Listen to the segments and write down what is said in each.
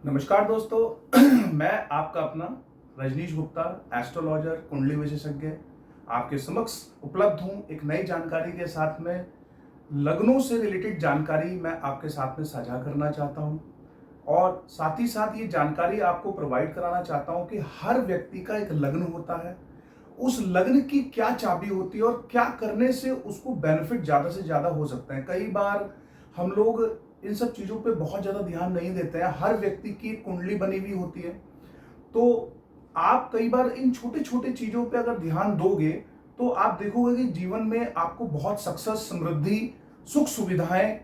नमस्कार दोस्तों। मैं आपका अपना रजनीश गुप्ता, एस्ट्रोलॉजर, कुंडली विशेषज्ञ, आपके समक्ष उपलब्ध हूँ एक नई जानकारी के साथ में। लग्नों से रिलेटेड जानकारी मैं आपके साथ में साझा करना चाहता हूँ और साथ ही साथ ये जानकारी आपको प्रोवाइड कराना चाहता हूँ कि हर व्यक्ति का एक लग्न होता है। उस लग्न की क्या चाबी होती है और क्या करने से उसको बेनिफिट ज़्यादा से ज़्यादा हो सकते हैं। कई बार हम लोग इन सब चीज़ों पे बहुत ज़्यादा ध्यान नहीं देते हैं। हर व्यक्ति की कुंडली बनी हुई होती है, तो आप कई बार इन छोटे छोटे चीज़ों पे अगर ध्यान दोगे तो आप देखोगे कि जीवन में आपको बहुत सक्सेस, समृद्धि, सुख सुविधाएं,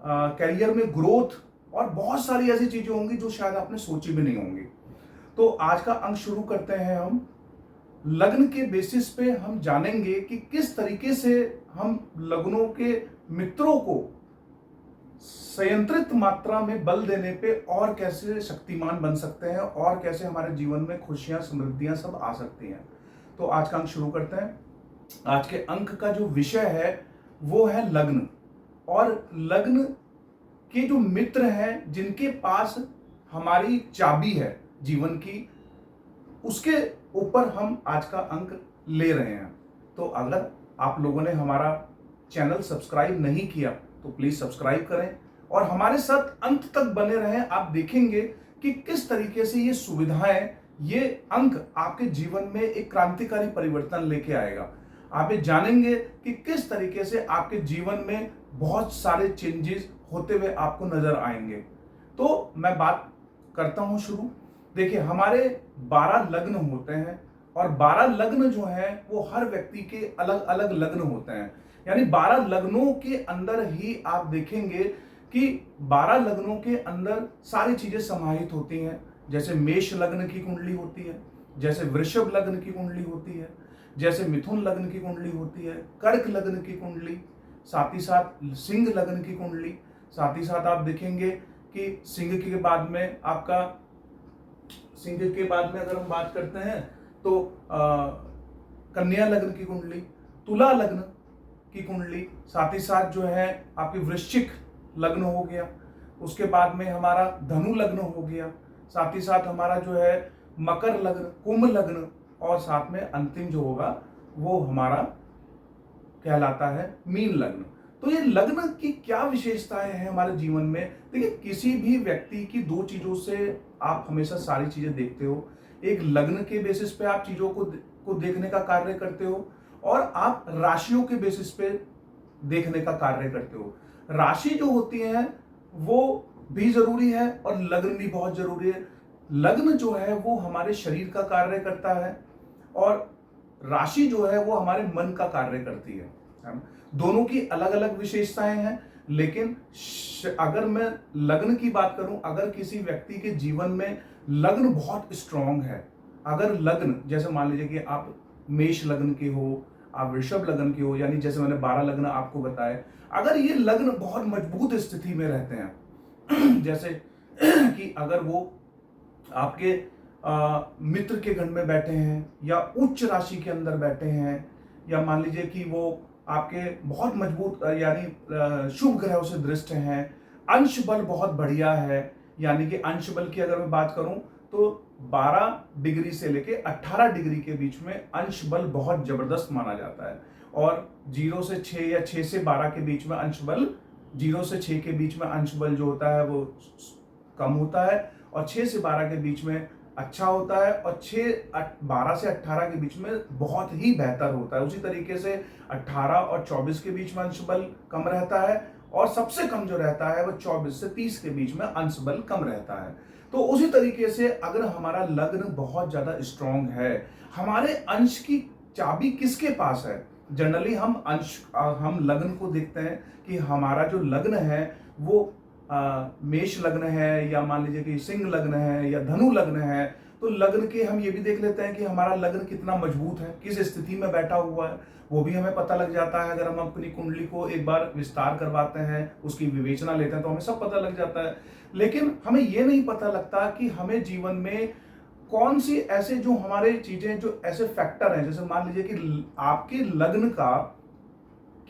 करियर में ग्रोथ और बहुत सारी ऐसी चीज़ें होंगी जो शायद आपने सोची भी नहीं होंगी। तो आज का अंक शुरू करते हैं हम। लग्न के बेसिस पे हम जानेंगे कि किस तरीके से हम लग्नों के मित्रों को संयंत्रित मात्रा में बल देने पे और कैसे शक्तिमान बन सकते हैं और कैसे हमारे जीवन में खुशियां, समृद्धियां सब आ सकती हैं। तो आज का अंक शुरू करते हैं। आज के अंक का जो विषय है वो है लग्न, और लग्न के जो मित्र हैं जिनके पास हमारी चाबी है जीवन की, उसके ऊपर हम आज का अंक ले रहे हैं। तो अगर आप लोगों ने हमारा चैनल सब्सक्राइब नहीं किया तो प्लीज सब्सक्राइब करें और हमारे साथ अंत तक बने रहें। आप देखेंगे कि किस तरीके से ये सुविधाएं, ये अंक आपके जीवन में एक क्रांतिकारी परिवर्तन लेके आएगा। आप ये जानेंगे कि किस तरीके से आपके जीवन में बहुत सारे चेंजेस होते हुए आपको नजर आएंगे। तो मैं बात करता हूं शुरू। देखिए, हमारे 12 लग्न होते हैं और 12 लग्न जो हैं वो हर व्यक्ति के अलग अलग लग्न होते हैं। यानी 12 लग्नों के अंदर ही आप देखेंगे कि 12 लग्नों के अंदर सारी चीजें समाहित होती हैं। जैसे मेष लग्न की कुंडली होती है, जैसे वृषभ लग्न की कुंडली होती है, जैसे मिथुन लग्न की कुंडली होती है, कर्क लग्न की कुंडली, साथ ही साथ सिंह लग्न की कुंडली, साथ ही साथ आप देखेंगे कि सिंह के बाद में अगर हम बात करते हैं तो कन्या लग्न की कुंडली, तुला लग्न की कुंडली, साथ ही साथ जो है आपकी वृश्चिक लग्न हो गया, उसके बाद में हमारा धनु लग्न हो गया, साथ ही साथ हमारा जो है मकर लग्न, कुंभ लग्न, और साथ में अंतिम जो होगा वो हमारा कहलाता है मीन लग्न। तो ये लग्न की क्या विशेषताएं हैं हमारे जीवन में। देखिए, किसी भी व्यक्ति की दो चीजों से आप हमेशा सारी चीजें देखते हो। एक लग्न के बेसिस पे आप चीजों को देखने का कार्य करते हो और आप राशियों के बेसिस पे देखने का कार्य करते हो। राशि जो होती है वो भी जरूरी है और लग्न भी बहुत जरूरी है। लग्न जो है वो हमारे शरीर का कार्य करता है और राशि जो है वो हमारे मन का कार्य करती है। दोनों की अलग अलग विशेषताएं हैं, लेकिन अगर मैं लग्न की बात करूं, अगर किसी व्यक्ति के जीवन में लग्न बहुत स्ट्रांग है, अगर लग्न जैसे मान लीजिए कि आप मेष लग्न के हो, आप वृषभ लग्न के हो, यानी जैसे मैंने 12 लग्न आपको बताए, अगर ये लग्न बहुत मजबूत स्थिति में रहते हैं जैसे कि अगर वो आपके मित्र के गण में बैठे हैं या उच्च राशि के अंदर बैठे हैं, या मान लीजिए कि वो आपके बहुत मजबूत यानी शुभ ग्रहों से दृष्ट हैं, अंश बल बहुत बढ़िया है, यानी कि अंश बल की अगर मैं बात करूं तो 12 डिग्री से लेके 18 डिग्री के बीच में अंश बल बहुत जबरदस्त माना जाता है। और 0 से 6 या 6 से 12 के बीच में अंश बल, 0 से 6 के बीच में अंश बल जो होता है वो कम होता है और 6 से 12 के बीच में अच्छा होता है और 12 से 18 के बीच में बहुत ही बेहतर होता है। उसी तरीके से 18 और 24 के बीच में अंश बल कम रहता है और सबसे कम जो रहता है वो 24 से 30 के बीच में अंश बल कम रहता है। तो उसी तरीके से अगर हमारा लग्न बहुत ज्यादा स्ट्रांग है, हमारे अंश की चाबी किसके पास है। जनरली हम लग्न को देखते हैं कि हमारा जो लग्न है वो मेष लग्न है, या मान लीजिए कि सिंह लग्न है या धनु लग्न है, तो लग्न के हम ये भी देख लेते हैं कि हमारा लग्न कितना मजबूत है, किस स्थिति में बैठा हुआ है, वो भी हमें पता लग जाता है। अगर हम अपनी कुंडली को एक बार विस्तार करवाते हैं, उसकी विवेचना लेते हैं, तो हमें सब पता लग जाता है। लेकिन हमें ये नहीं पता लगता कि हमें जीवन में कौन सी ऐसे जो हमारे चीजें, जो ऐसे फैक्टर हैं, जैसे मान लीजिए कि आपके लग्न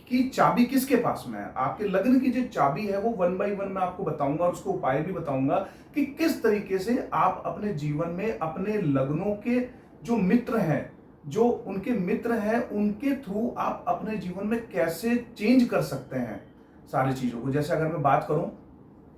की चाबी किसके पास में है। आपके लग्न की जो चाबी है वो 1 बाय 1 मैं आपको बताऊंगा और उसको उपाय भी बताऊंगा कि किस तरीके से आप अपने जीवन में अपने लग्नों के जो मित्र हैं, जो उनके मित्र हैं, उनके थ्रू आप अपने जीवन में कैसे चेंज कर सकते हैं सारी चीजों को। जैसे अगर मैं बात करूं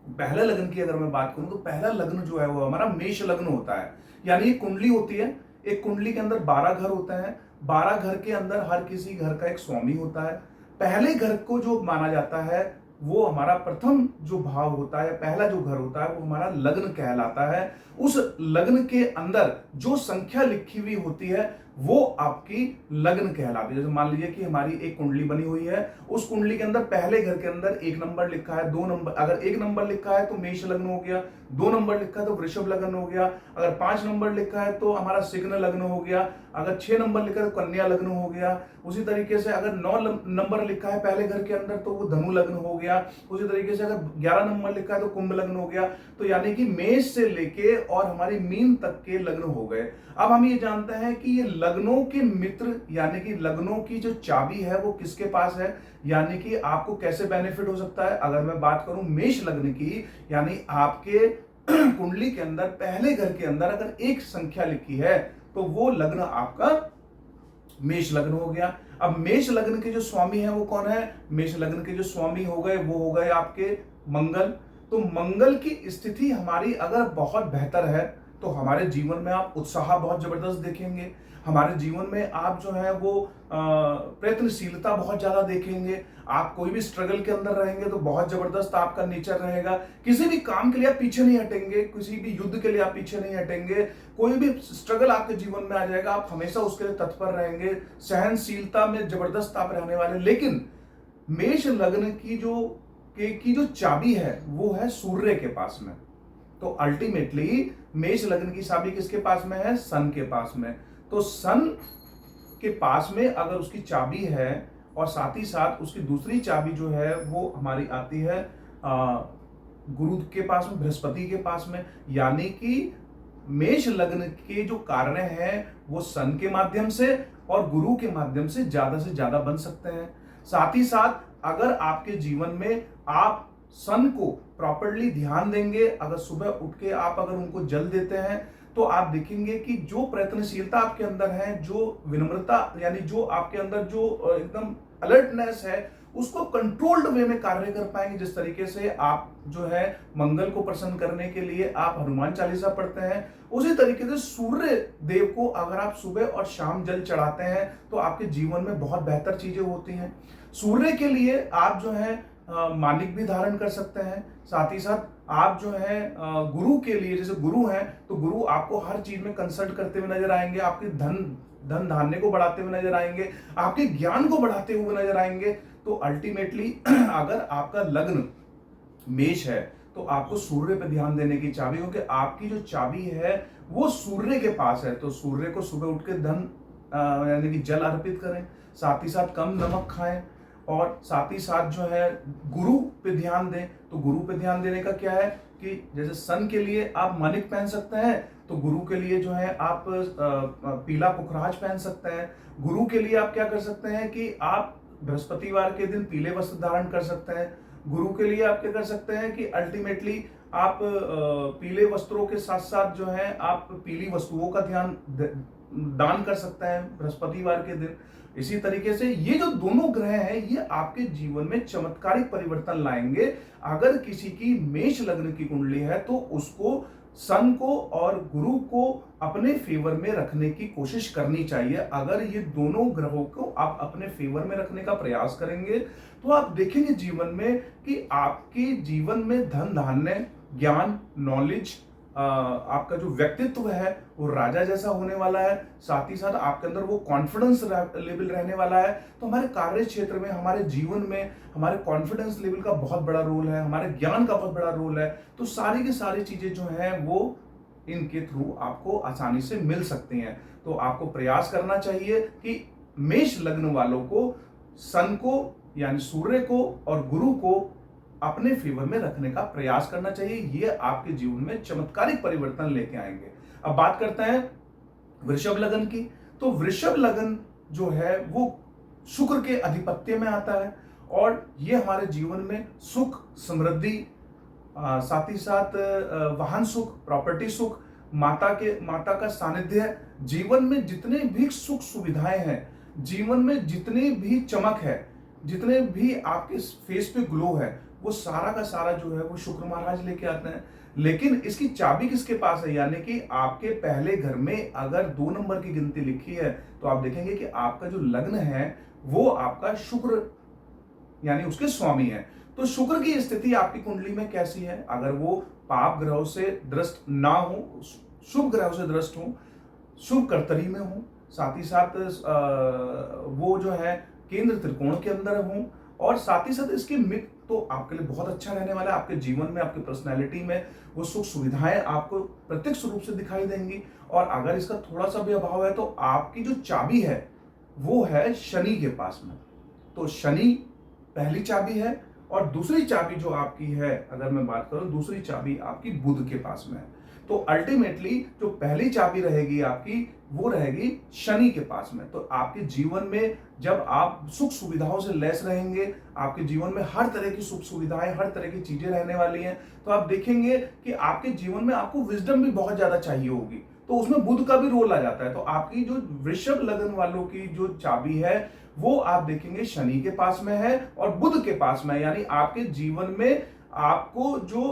पहले लग्न की, अगर मैं बात करूं तो पहला लग्न जो है वो हमारा मेष लग्न होता है। यानी एक कुंडली होती है, एक कुंडली के अंदर 12 घर होते हैं, 12 घर के अंदर हर किसी घर का एक स्वामी होता है। पहले घर को जो माना जाता है वो हमारा प्रथम जो भाव होता है, पहला जो घर होता है वो हमारा लग्न कहलाता है। उस लग्न के अंदर जो संख्या लिखी हुई होती है वो आपकी लग्न कहलाती है। जैसे मान लीजिए कि हमारी एक कुंडली बनी हुई है, उस कुंडली के अंदर पहले घर के अंदर 1 नंबर लिखा है, 2 नंबर, अगर 1 नंबर लिखा है तो मेष लग्न हो गया, 2 नंबर लिखा है तो वृषभ लग्न हो गया, अगर 5 नंबर लिखा है तो हमारा सिग्न लग्न हो गया, अगर 6 नंबर लिखा है तो कन्या लग्न हो गया। उसी तरीके से अगर 9 नंबर लिखा है पहले घर के अंदर तो वो धनु लग्न हो गया। उसी तरीके से अगर 11 नंबर लिखा है तो कुंभ लग्न हो गया। तो यानी कि मेष से लेके और हमारी मीन तक के लग्न हो गए। अब हम ये जानते हैं कि ये लग्नों के मित्र यानी कि लग्नों की जो चाबी है वो किसके पास है, यानी कि आपको कैसे बेनिफिट हो सकता है। अगर मैं बात करूं मेष लग्न की, यानी आपके कुंडली के अंदर पहले घर के अंदर अगर एक संख्या लिखी है तो वो लग्न आपका मेष लग्न हो गया। अब मेष लग्न के जो स्वामी है वो कौन है, मेष लग्न के जो स्वामी हो गए वो हो गए आपके मंगल। तो मंगल की स्थिति हमारी अगर बहुत बेहतर है तो हमारे जीवन में आप उत्साह बहुत जबरदस्त देखेंगे, हमारे जीवन में आप जो है वो प्रयत्नशीलता बहुत ज्यादा देखेंगे। आप कोई भी स्ट्रगल के अंदर रहेंगे तो बहुत जबरदस्त आपका नेचर रहेगा। किसी भी काम के लिए आप पीछे नहीं हटेंगे, किसी भी युद्ध के लिए आप पीछे नहीं हटेंगे। कोई भी स्ट्रगल आपके जीवन में आ जाएगा, आप हमेशा उसके लिए तत्पर रहेंगे, सहनशीलता में जबरदस्त आप रहने वाले। लेकिन मेष लग्न की जो चाबी है वो है सूर्य के पास में। तो अल्टीमेटली मेष लग्न की चाबी किसके पास में है, सन के पास में। तो सन के पास में अगर उसकी चाबी है और साथ ही साथ उसकी दूसरी चाबी जो है वो हमारी आती है गुरु के पास में, बृहस्पति के पास में। यानी कि मेष लग्न के जो कार्य हैं वो सन के माध्यम से और गुरु के माध्यम से ज्यादा बन सकते हैं। साथ ही साथ अगर आपके जीवन में आप सन को प्रॉपर्ली ध्यान देंगे, अगर सुबह उठ के आप अगर उनको जल देते हैं तो आप देखेंगे कि जो प्रयत्नशीलता आपके अंदर है, जो विनम्रता यानी जो आपके अंदर जो एकदम अलर्टनेस है, उसको कंट्रोल्ड वे में कार्य कर पाएंगे। जिस तरीके से आप जो है मंगल को प्रसन्न करने के लिए आप हनुमान चालीसा पढ़ते हैं, उसी तरीके से सूर्य देव को अगर आप सुबह और शाम जल चढ़ाते हैं तो आपके जीवन में बहुत बेहतर चीजें होती हैं। सूर्य के लिए आप जो है मानिक भी धारण कर सकते हैं। साथ ही साथ आप जो है गुरु के लिए, जैसे गुरु हैं तो गुरु आपको हर चीज में कंसल्ट करते हुए नजर आएंगे, आपके धन धान्य को बढ़ाते हुए नजर आएंगे, आपके ज्ञान को बढ़ाते हुए नजर आएंगे। तो अल्टीमेटली अगर आपका लग्न मेष है तो आपको सूर्य पे ध्यान देने की चाबी, क्योंकि आपकी जो चाबी है वो सूर्य के पास है। तो सूर्य को सुबह उठ के धन यानी कि जल अर्पित करें, साथ ही साथ कम नमक खाएं और साथ ही साथ जो है गुरु पे ध्यान दें। तो गुरु पे ध्यान देने का क्या है कि जैसे सन के लिए आप मानिक पहन सकते हैं, तो गुरु के लिए जो है आप पीला पुखराज पहन सकते हैं। गुरु के लिए आप क्या कर सकते हैं कि आप बृहस्पतिवार के दिन पीले वस्त्र धारण कर सकते हैं। गुरु के लिए आप क्या कर सकते हैं कि अल्टीमेटली आप पीले वस्त्रों के साथ साथ जो है आप पीली वस्तुओं का दान कर सकते हैं बृहस्पतिवार के दिन। इसी तरीके से ये जो दोनों ग्रह हैं ये आपके जीवन में चमत्कारिक परिवर्तन लाएंगे। अगर किसी की मेष लग्न की कुंडली है तो उसको सन को और गुरु को अपने फेवर में रखने की कोशिश करनी चाहिए। अगर ये दोनों ग्रहों को आप अपने फेवर में रखने का प्रयास करेंगे तो आप देखेंगे जीवन में कि आपके जीवन में धन धान्य, ज्ञान, नॉलेज, आपका जो व्यक्तित्व है वो राजा जैसा होने वाला है। साथ ही साथ आपके अंदर वो कॉन्फिडेंस लेवल रहने वाला है। तो हमारे कार्य क्षेत्र में, हमारे जीवन में हमारे कॉन्फिडेंस लेवल का बहुत बड़ा रोल है, हमारे ज्ञान का बहुत बड़ा रोल है। तो सारी की सारी चीजें जो हैं वो इनके थ्रू आपको आसानी से मिल सकती हैं। तो आपको प्रयास करना चाहिए कि मेष लग्न वालों को सन को यानी सूर्य को और गुरु को अपने फेवर में रखने का प्रयास करना चाहिए। ये आपके जीवन में चमत्कारिक परिवर्तन लेके आएंगे। अब बात करते हैं वृषभ लग्न की। तो वृषभ लग्न जो है वो शुक्र के आधिपत्य में आता है और ये हमारे जीवन में सुख, समृद्धि, साथ ही साथ वाहन सुख, प्रॉपर्टी सुख, माता का सानिध्य, जीवन में जितने भी सुख सुविधाएं हैं, जीवन में जितनी भी चमक है, जितने भी आपके फेस पे ग्लो है, वो सारा का सारा जो है वो शुक्र महाराज लेके आते हैं। लेकिन इसकी चाबी किसके पास है? यानी कि आपके पहले घर में अगर 2 नंबर की गिनती लिखी है तो आप देखेंगे कि आपका जो लग्न है वो आपका शुक्र यानी उसके स्वामी है। तो शुक्र की स्थिति आपकी कुंडली में कैसी है? अगर वो पाप ग्रहों से दृष्ट ना हो, शुभ ग्रहों से दृष्ट हो, शुभ कर्तरी में हो, साथ ही साथ वो जो है केंद्र त्रिकोण के अंदर हो, और साथ ही साथ इसके मित्र तो आपके लिए बहुत अच्छा रहने वाला है। आपके जीवन में, आपकी पर्सनैलिटी में वो सुख सुविधाएं आपको प्रत्यक्ष रूप से दिखाई देंगी। और अगर इसका थोड़ा सा भी अभाव है तो आपकी जो चाबी है वो है शनि के पास में। तो शनि पहली चाबी है, और दूसरी चाबी जो आपकी है, अगर मैं बात करूं, दूसरी चाबी आपकी बुध के पास में है। तो अल्टीमेटली जो पहली चाबी रहेगी आपकी, वो रहेगी शनि के पास में। तो आपके जीवन में जब आप सुख सुविधाओं से लैस रहेंगे, आपके जीवन में हर तरह की सुख सुविधाएं, हर तरह की चीजें रहने वाली हैं, तो आप देखेंगे कि आपके जीवन में आपको विजडम भी बहुत ज्यादा चाहिए होगी। तो उसमें बुध का भी रोल आ जाता है। तो आपकी जो वृषभ लग्न वालों की जो चाबी है वो आप देखेंगे शनि के पास में है और बुध के पास में है। यानी आपके जीवन में आपको जो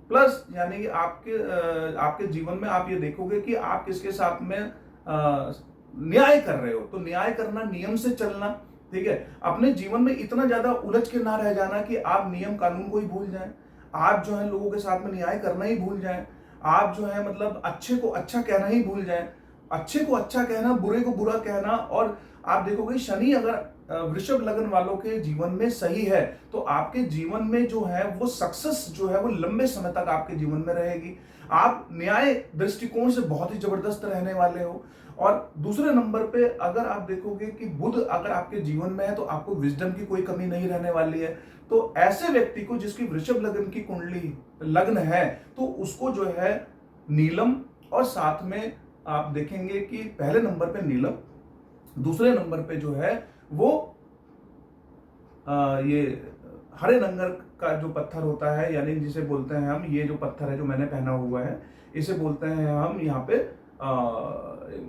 प्लस, यानी कि आपके जीवन में आप ये देखोगे कि आप किसके साथ में न्याय कर रहे हो। तो न्याय करना, नियम से चलना, ठीक है। अपने जीवन में इतना ज्यादा उलझ के ना रह जाना कि आप नियम कानून को ही भूल जाएं। आप जो है लोगों के साथ में न्याय करना ही भूल जाएं। आप जो है मतलब अच्छे को अच्छा कहना ही भूल जाएं। अच्छे को अच्छा कहना, बुरे को बुरा कहना। और आप देखोगे शनि अगर वृषभ लग्न वालों के जीवन में सही है तो आपके जीवन में जो है वो सक्सेस जो है वो लंबे समय तक आपके जीवन में रहेगी। आप न्याय दृष्टिकोण से बहुत ही जबरदस्त रहने वाले हो। और दूसरे नंबर पे अगर आप देखोगे कि बुध अगर आपके जीवन में है तो आपको विजडम की कोई कमी नहीं रहने वाली है। तो ऐसे व्यक्ति को जिसकी वृषभ लग्न की कुंडली लग्न है तो उसको जो है नीलम, और साथ में आप देखेंगे कि पहले नंबर पे नीलम, दूसरे नंबर पे जो है वो ये हरे रंग का जो पत्थर होता है, यानी जिसे बोलते हैं हम, ये जो पत्थर है जो मैंने पहना हुआ है इसे बोलते हैं हम यहाँ पे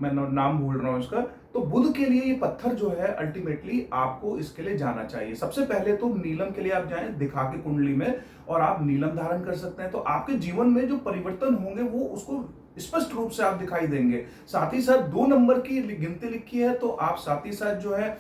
मैं नाम भूल रहा हूँ इसका। तो बुध के लिए ये पत्थर जो है अल्टीमेटली आपको इसके लिए जाना चाहिए। सबसे पहले तो नीलम के लिए आप जाएं दिखा के कुंडली में, और आप नीलम धारण कर सकते हैं। तो आपके जीवन में जो परिवर्तन होंगे वो उसको स्पष्ट रूप से आप दिखाई देंगे। साथ ही साथ 2 नंबर की गिनती लिखी है तो आप साथ ही साथ जो है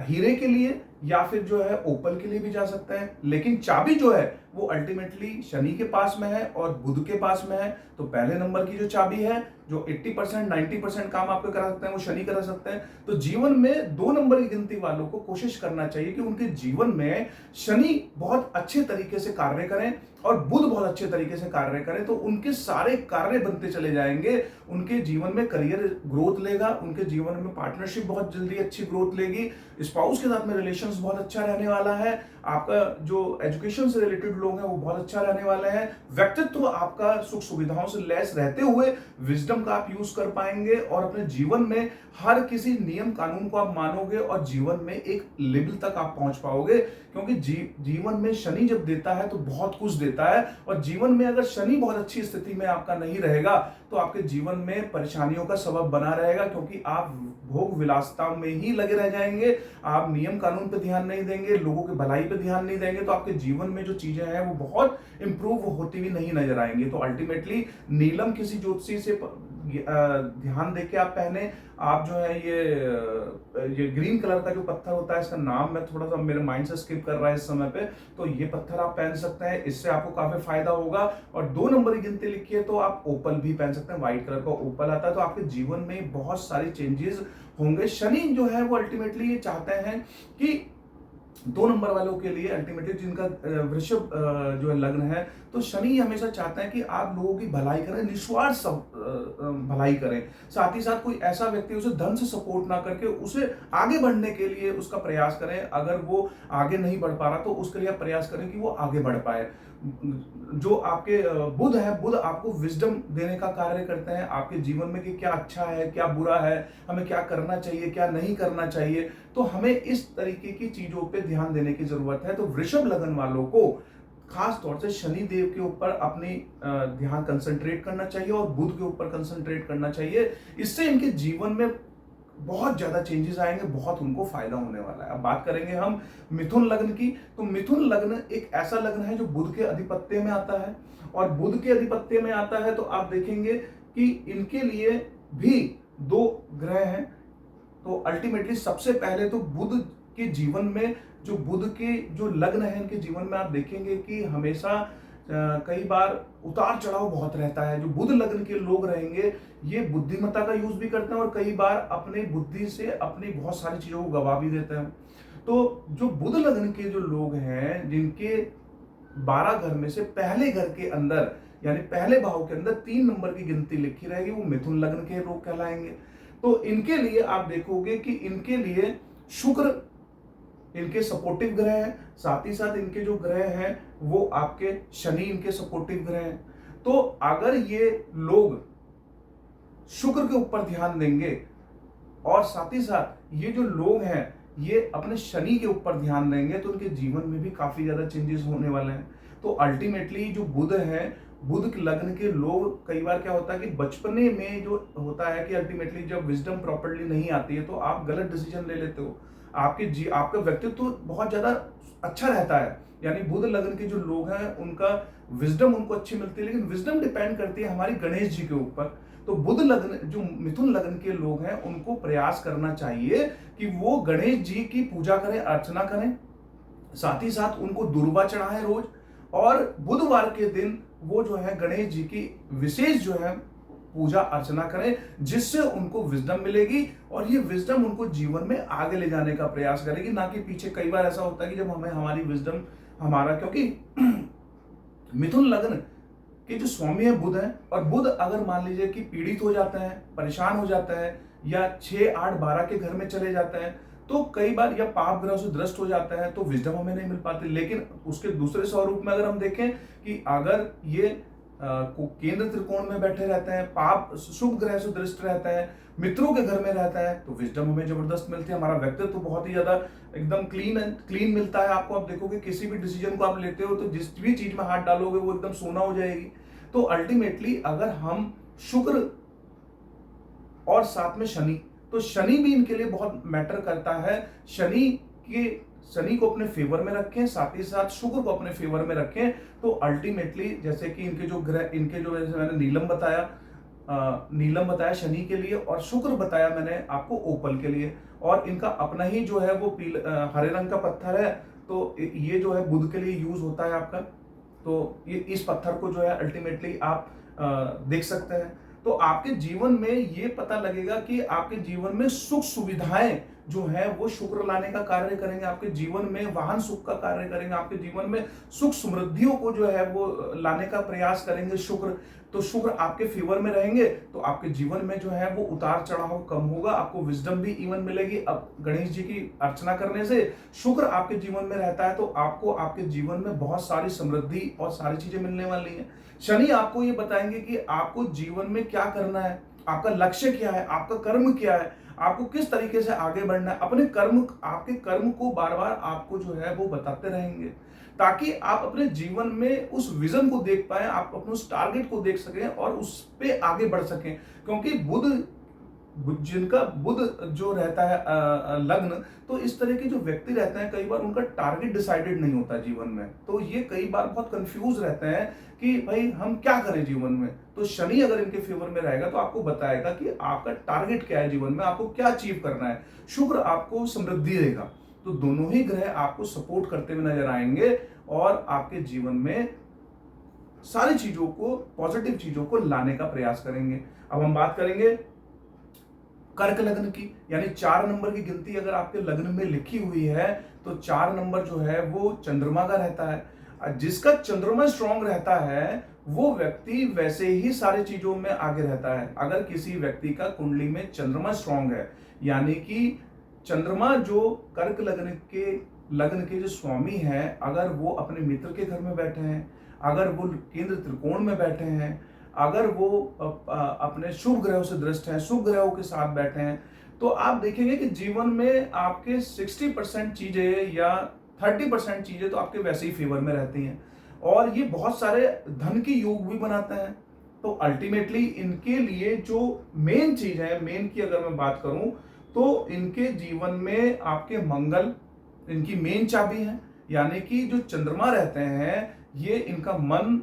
हीरे के लिए या फिर जो है ओपल के लिए भी जा सकते हैं। लेकिन चाबी जो है वो अल्टीमेटली शनि के पास में है और बुध के पास में है। तो पहले नंबर की जो चाबी है जो 80% 90% काम आपको करा सकते हैं वो शनि करा सकते हैं। तो जीवन में 2 नंबर की गिनती वालों को कोशिश करना चाहिए कि उनके जीवन में शनि बहुत अच्छे तरीके से कार्य करें और बुध बहुत अच्छे तरीके से कार्य करें। तो उनके सारे कार्य बनते चले जाएंगे। उनके जीवन में करियर ग्रोथ लेगा, उनके जीवन में पार्टनरशिप बहुत जल्दी अच्छी ग्रोथ लेगी, स्पाउस के साथ में रिलेशंस बहुत अच्छा रहने वाला है, आपका जो एजुकेशन से रिलेटेड लोग हैं वो बहुत अच्छा रहने वाले हैं। व्यक्तित्व आपका सुख सुविधाओं से लैस रहते हुए विजडम का आप यूज कर पाएंगे और अपने जीवन में हर किसी नियम कानून को आप मानोगे और जीवन में एक लेवल तक आप पहुंच पाओगे। क्योंकि जीवन में शनि जब देता है तो बहुत कुछ देता है, और जीवन में अगर शनि बहुत अच्छी स्थिति में आपका नहीं रहेगा तो आपके जीवन में परेशानियों का सबब बना रहेगा, क्योंकि आप भोग विलासता में ही लगे रह जाएंगे। आप नियम कानून पे ध्यान नहीं देंगे, लोगों की भलाई पे ध्यान नहीं देंगे, तो आपके जीवन में जो चीजें हैं वो बहुत इंप्रूव होती हुई नहीं नजर आएंगी। तो अल्टीमेटली नीलम किसी ज्योतिषी से ध्यान देके आप पहने। आप जो है ये ग्रीन कलर का जो पत्थर होता है, इसका नाम मैं थोड़ा सा मेरे माइंड से स्किप कर रहा है इस समय पे, तो ये पत्थर आप पहन सकते हैं, इससे आपको काफी फायदा होगा। और 2 नंबर की गिनती लिखी है तो आप ओपल भी पहन सकते हैं, व्हाइट कलर का ओपल आता है। तो आपके जीवन में बहुत सारी चेंजेस होंगे। शनि जो है वो अल्टीमेटली ये चाहते हैं कि 2 नंबर वालों के लिए अल्टीमेटली जिनका वृषभ जो है लग्न है, तो शनि हमेशा चाहता है कि आप लोगों की भलाई करें, निस्वार्थ भलाई करें। साथ ही साथ कोई ऐसा व्यक्ति उसे धन से सपोर्ट ना करके उसे आगे बढ़ने के लिए उसका प्रयास करें। अगर वो आगे नहीं बढ़ पा रहा तो उसके लिए आप प्रयास करें कि वो आगे बढ़ पाए। जो आपके बुध है, बुध आपको विजडम देने का कार्य करते हैं आपके जीवन में कि क्या अच्छा है, क्या बुरा है, हमें क्या करना चाहिए, क्या नहीं करना चाहिए। तो हमें इस तरीके की चीजों पे ध्यान देने की जरूरत है। तो वृषभ लगन वालों को खास तौर से शनि देव के ऊपर अपनी ध्यान कंसंट्रेट करना चाहिए और बुध के ऊपर कंसंट्रेट करना चाहिए। इससे इनके जीवन में बहुत ज्यादा चेंजेस आएंगे, बहुत उनको फायदा होने वाला है। अब बात करेंगे हम मिथुन लग्न की। तो मिथुन लग्न एक ऐसा लग्न है जो बुध के अधिपत्य में आता है, और बुध के अधिपत्य में आता है तो आप देखेंगे कि इनके लिए भी दो ग्रह हैं। तो अल्टीमेटली सबसे पहले तो बुध के जीवन में, जो बुध के जो लग्न है इनके जीवन में आप देखेंगे कि हमेशा कई बार उतार चढ़ाव बहुत रहता है। जो बुध लग्न के लोग रहेंगे ये बुद्धिमत्ता का यूज भी करते हैं और कई बार अपनी बुद्धि से अपनी बहुत सारी चीजों को गवा भी देते हैं। तो जो बुध लग्न के जो लोग हैं जिनके 12 घर में से पहले घर के अंदर यानी पहले भाव के अंदर 3 नंबर की गिनती लिखी रहेगी, वो मिथुन लग्न के लोग कहलाएंगे। तो इनके लिए आप देखोगे कि इनके लिए शुक्र इनके सपोर्टिव ग्रह हैं, साथ ही साथ इनके जो ग्रह हैं वो आपके शनि इनके सपोर्टिव ग्रह हैं। तो अगर ये लोग शुक्र के ऊपर ध्यान देंगे और साथ ही साथ ये जो लोग हैं ये अपने शनि के ऊपर ध्यान देंगे तो उनके जीवन में भी काफी ज्यादा चेंजेस होने वाले हैं। तो अल्टीमेटली जो बुध है, बुध के लग्न के लोग, कई बार क्या होता है कि बचपने में जो होता है कि अल्टीमेटली जब विजडम प्रॉपर्ली नहीं आती है तो आप गलत डिसीजन ले लेते हो। आपका व्यक्तित्व तो बहुत ज्यादा अच्छा रहता है, यानी बुध लग्न के जो लोग हैं उनका विजडम उनको अच्छी मिलती है, लेकिन विजडम डिपेंड करती है हमारी गणेश जी के ऊपर। तो बुध लग्न जो मिथुन लग्न के लोग हैं उनको प्रयास करना चाहिए कि वो गणेश जी की पूजा करें, अर्चना करें, साथ ही साथ उनको दुर्वा चढ़ाएं रोज, और बुधवार के दिन वो जो है गणेश जी की विशेष जो है पूजा अर्चना करें, जिससे उनको विजडम मिलेगी और ये विजडम उनको जीवन में आगे ले जाने का प्रयास करेगी, ना कि पीछे। कई बार ऐसा होता है कि जब हमें हमारी विजडम क्योंकि मिथुन लग्न के जो स्वामी है बुध है, और बुध अगर मान लीजिए कि पीड़ित हो जाता है, परेशान हो जाता है, या 6, 8, 12 के घर में चले जाता है, तो कई बार या पाप ग्रह से ग्रस्त हो जाता है तो विजडम हमें नहीं मिल पाती। लेकिन उसके दूसरे स्वरूप में अगर हम देखें कि अगर ये केंद्र त्रिकोण में बैठे रहते हैं, पाप शुभ ग्रह से दृष्ट रहता है, मित्रों के घर में रहता है, तो विजडम हमें जबरदस्त मिलती है। हमारा व्यक्तित्व तो बहुत ही ज्यादा एकदम क्लीन मिलता है आपको। आप देखोगे किसी भी डिसीजन को आप लेते हो तो जिस भी चीज में हाथ डालोगे वो एकदम सोना हो जाएगी। तो अल्टीमेटली अगर हम शुक्र और साथ में शनि, तो शनि भी इनके लिए बहुत मैटर करता है। शनि को अपने फेवर में रखें, साथ ही साथ शुक्र को अपने फेवर में रखें। तो अल्टीमेटली जैसे कि इनके जो ग्रह, जैसे मैंने नीलम बताया शनि के लिए, और शुक्र बताया मैंने आपको ओपल के लिए, और इनका अपना ही जो है वो हरे रंग का पत्थर है। तो ये जो है बुध के लिए यूज होता है आपका। तो ये इस पत्थर को जो है अल्टीमेटली आप देख सकते हैं। तो आपके जीवन में ये पता लगेगा कि आपके जीवन में सुख सुविधाएं जो है वो शुक्र लाने का कार्य करेंगे, आपके जीवन में वाहन सुख का कार्य करेंगे, आपके जीवन में सुख समृद्धियों को जो है वो लाने का प्रयास करेंगे शुक्र। तो शुक्र आपके फेवर में रहेंगे तो आपके जीवन में जो है वो उतार चढ़ाव कम होगा, आपको विजडम भी इवन मिलेगी। अब गणेश जी की अर्चना करने से शुक्र आपके जीवन में रहता है तो आपको आपके जीवन में बहुत सारी समृद्धि और सारी चीजें मिलने वाली हैं। शनि आपको ये बताएंगे कि आपको जीवन में क्या करना है, आपका लक्ष्य क्या है, आपका कर्म क्या है, आपको किस तरीके से आगे बढ़ना है। आपके कर्म को बार बार आपको जो है वो बताते रहेंगे, ताकि आप अपने जीवन में उस विजन को देख पाए, आप अपने उस टारगेट को देख सकें और उस पे आगे बढ़ सकें। क्योंकि जिनका बुध जो रहता है लग्न, तो इस तरह के जो व्यक्ति रहते हैं कई बार उनका टारगेट डिसाइडेड नहीं होता जीवन में। तो ये कई बार बहुत कंफ्यूज रहते हैं कि भाई हम क्या करें जीवन में। तो शनि अगर इनके फेवर में रहेगा तो आपको बताएगा कि आपका टारगेट क्या है जीवन में, आपको क्या अचीव करना है। शुक्र आपको समृद्धि देगा। तो दोनों ही ग्रह आपको सपोर्ट करते हुए नजर आएंगे और आपके जीवन में सारी चीजों को, पॉजिटिव चीजों को लाने का प्रयास करेंगे। अब हम बात करेंगे कर्क लग्न की, यानी 4 नंबर की गिनती अगर आपके लग्न में लिखी हुई है तो 4 नंबर जो है वो चंद्रमा का रहता है। जिसका चंद्रमा स्ट्रांग रहता है वो व्यक्ति वैसे ही सारी चीजों में आगे रहता है। अगर किसी व्यक्ति का कुंडली में चंद्रमा स्ट्रांग है, यानी कि चंद्रमा जो कर्क लग्न के जो स्वामी हैं, अगर वो अपने मित्र के घर में बैठे हैं, अगर वो केंद्र त्रिकोण में बैठे हैं, अगर वो अपने शुभ ग्रहों से दृष्ट हैं, शुभ ग्रहों के साथ बैठे हैं, तो आप देखेंगे कि जीवन में आपके 60% चीजें या 30% चीजें तो आपके वैसे ही फेवर में रहती हैं, और ये बहुत सारे धन की योग भी बनाते हैं। तो अल्टीमेटली इनके लिए जो मेन चीज है, मेन की अगर मैं बात करूं, तो इनके जीवन में आपके मंगल इनकी मेन चाबी है। यानी कि जो चंद्रमा रहते हैं, ये इनका मन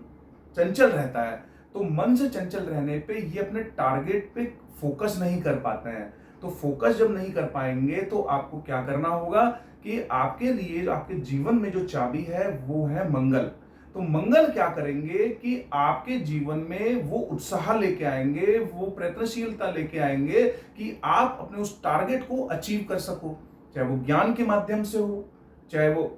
चंचल रहता है, तो मन से चंचल रहने पे ये अपने टारगेट पे फोकस नहीं कर पाते हैं। तो फोकस जब नहीं कर पाएंगे तो आपको क्या करना होगा कि आपके लिए आपके जीवन में जो चाबी है वो है मंगल। तो मंगल क्या करेंगे कि आपके जीवन में वो उत्साह लेके आएंगे, वो प्रयत्नशीलता लेके आएंगे कि आप अपने उस टारगेट को अचीव कर सको, चाहे वो ज्ञान के माध्यम से हो, चाहे वो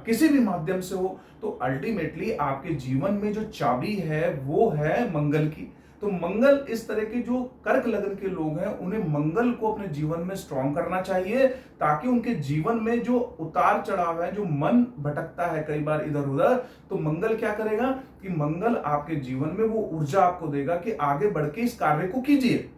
किसी भी माध्यम से हो। तो अल्टीमेटली आपके जीवन में जो चाबी है वो है मंगल की। तो मंगल, इस तरह के जो कर्क लग्न के लोग हैं, उन्हें मंगल को अपने जीवन में स्ट्रॉन्ग करना चाहिए, ताकि उनके जीवन में जो उतार चढ़ाव है, जो मन भटकता है कई बार इधर उधर, तो मंगल क्या करेगा कि मंगल आपके जीवन में वो ऊर्जा आपको देगा कि आगे बढ़ के इस कार्य को कीजिए।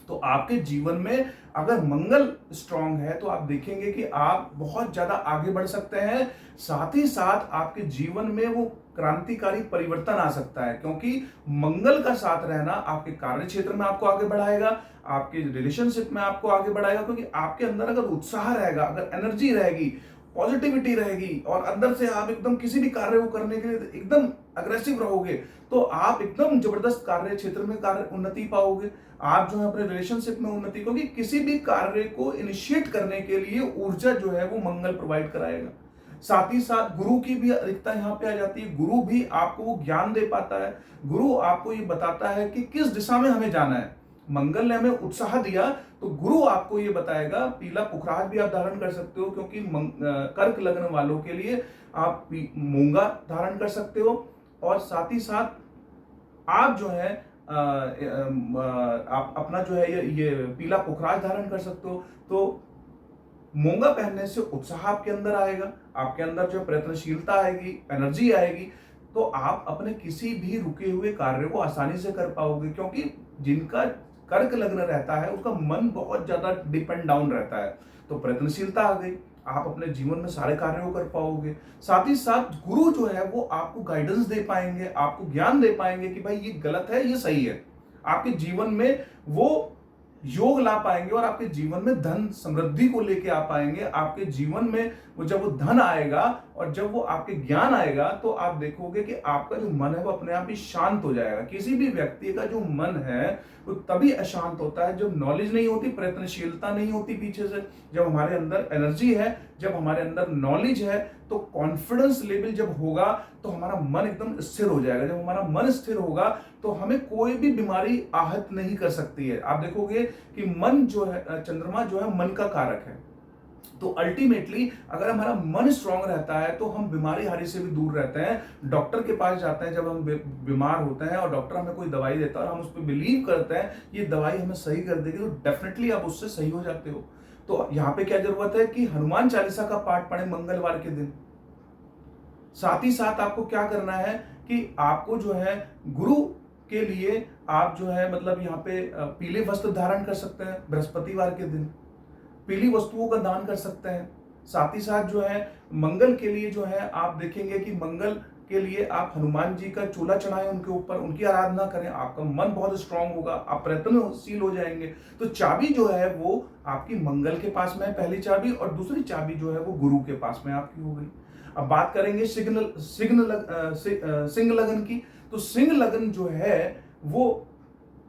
तो आपके जीवन में अगर मंगल स्ट्रांग है तो आप देखेंगे कि आप बहुत ज्यादा आगे बढ़ सकते हैं। साथ ही साथ आपके जीवन में वो क्रांतिकारी परिवर्तन आ सकता है, क्योंकि मंगल का साथ रहना आपके कार्य क्षेत्र में आपको आगे बढ़ाएगा, आपके रिलेशनशिप में आपको आगे बढ़ाएगा। क्योंकि आपके अंदर अगर उत्साह रहेगा, अगर एनर्जी रहेगी, पॉजिटिविटी रहेगी, और अंदर से आप एकदम किसी भी कार्य को करने के लिए एकदम अग्रेसिव रहोगे, तो आप एकदम जबरदस्त कार्य क्षेत्र में कार्य उन्नति पाओगे। आप जो है अपने रिलेशनशिप में उन्नति, क्योंकि किसी भी कार्य को इनिशिएट करने के लिए ऊर्जा जो है वो मंगल प्रोवाइड कराएगा। साथ ही साथ गुरु की भी अधिकता यहाँ पे आ जाती है। गुरु भी आपको वो ज्ञान दे पाता है, गुरु आपको ये बताता है कि किस दिशा में हमें जाना है। मंगल ने हमें उत्साह दिया, तो गुरु आपको ये बताएगा। पीला पुखराज भी आप धारण कर सकते हो, क्योंकि कर्क लग्न वालों के लिए आप मूंगा धारण कर सकते हो, और साथ ही साथ आप जो है आप अपना जो है ये पीला पुखराज धारण कर सकते हो। तो मूंगा पहनने से उत्साह आपके अंदर आएगा, आपके अंदर जो प्रयत्नशीलता आएगी, एनर्जी आएगी, तो आप अपने किसी भी रुके हुए कार्य को आसानी से कर पाओगे। क्योंकि जिनका कर्क लग्न रहता है उसका मन बहुत ज्यादा डिप एंड डाउन रहता है, तो प्रयत्नशीलता आ गई, आप अपने जीवन में सारे कार्यों को कर पाओगे। साथ ही साथ गुरु जो है वो आपको गाइडेंस दे पाएंगे, आपको ज्ञान दे पाएंगे कि भाई ये गलत है, ये सही है। आपके जीवन में वो योग ला पाएंगे, और आपके जीवन में धन समृद्धि को लेके आ पाएंगे। आपके जीवन में वो जब वो धन आएगा और जब वो आपके ज्ञान आएगा, तो आप देखोगे कि आपका जो मन है वो अपने आप ही शांत हो जाएगा। किसी भी व्यक्ति का जो मन है वो तभी अशांत होता है जब नॉलेज नहीं होती, प्रयत्नशीलता नहीं होती पीछे से। जब हमारे अंदर एनर्जी है, जब हमारे अंदर नॉलेज है, तो कॉन्फिडेंस लेवल जब होगा तो हमारा मन एकदम स्थिर हो जाएगा। जब हमारा मन स्थिर होगा तो हमें कोई भी बीमारी आहत नहीं कर सकती है। आप देखोगे कि मन जो है, चंद्रमा जो है मन का कारक है, तो अल्टीमेटली अगर हमारा मन स्ट्रांग रहता है तो हम बीमारी हारी से भी दूर रहते हैं। डॉक्टर के पास जाते हैं जब हम बीमार होते हैं, और डॉक्टर हमें कोई दवाई देता है और हम उस पर बिलीव करते हैं ये दवाई हमें सही कर देगी, तो डेफिनेटली आप उससे सही हो जाते हो। तो यहाँ पे क्या जरूरत है कि हनुमान चालीसा का पाठ पढ़ें मंगलवार के दिन। साथ ही साथ आपको क्या करना है कि आपको जो है गुरु के लिए आप जो है मतलब यहाँ पे पीले वस्त्र धारण कर सकते हैं। बृहस्पतिवार के दिन पीली वस्तुओं का दान कर सकते हैं। साथ ही साथ जो है मंगल के लिए जो है आप देखेंगे कि मंगल के लिए आप हनुमान जी का चूल्हा चढ़ाएं, उनके ऊपर उनकी आराधना करें, आपका मन बहुत स्ट्रांग होगा, आप प्रयत्नशील हो जाएंगे। तो चाबी जो है वो आपकी मंगल के पास में है, पहली चाबी, और दूसरी चाबी जो है वो गुरु के पास में आपकी हो गई। अब बात करेंगे सिंह लगन की। तो सिंह लगन जो है वो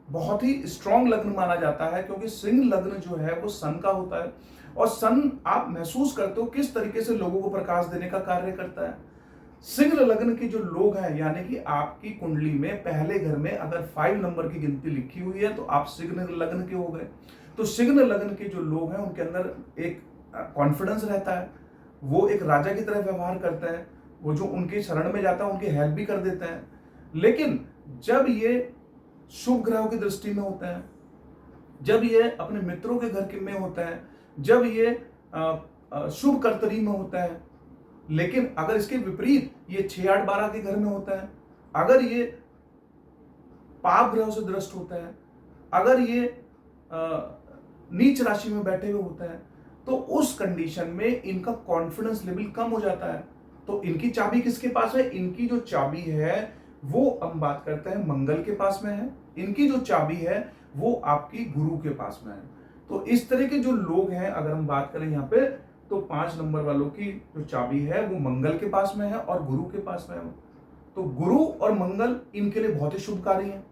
बहुत ही स्ट्रॉन्ग लग्न माना जाता है, क्योंकि सिंह लग्न जो है वो सन का होता है, और सन आप महसूस करते हो किस तरीके से लोगों को प्रकाश देने का कार्य करता है। सिंह लग्न के जो लोग हैं, यानी कि आपकी कुंडली में पहले घर में अगर 5 नंबर की गिनती लिखी हुई है तो आप सिंह लग्न के हो गए। तो सिंह लग्न के जो लोग हैं उनके अंदर एक कॉन्फिडेंस रहता है, वो एक राजा की तरह व्यवहार करते हैं, वो जो उनके शरण में जाता है उनकी हेल्प भी कर देते हैं। लेकिन जब ये शुभ ग्रहों की दृष्टि में होते हैं, जब ये अपने मित्रों के घर में होते हैं, जब ये शुभ कर्तरी में होते हैं, लेकिन अगर इसके विपरीत ये 6 8 12 के घर में होता है, अगर ये पाप ग्रहों से दृष्ट होता है, अगर ये नीच राशि में बैठे हुए होता है, तो उस कंडीशन में इनका कॉन्फिडेंस लेवल कम हो जाता है। तो इनकी चाबी किसके पास है? इनकी जो चाबी है वो हम बात करते हैं मंगल के पास में है, इनकी जो चाबी है वो आपकी गुरु के पास में है। तो इस तरह के जो लोग हैं, अगर हम बात करें यहाँ पे, तो 5 नंबर वालों की जो चाबी है वो मंगल के पास में है और गुरु के पास में है। तो गुरु और मंगल इनके लिए बहुत ही शुभकारी है।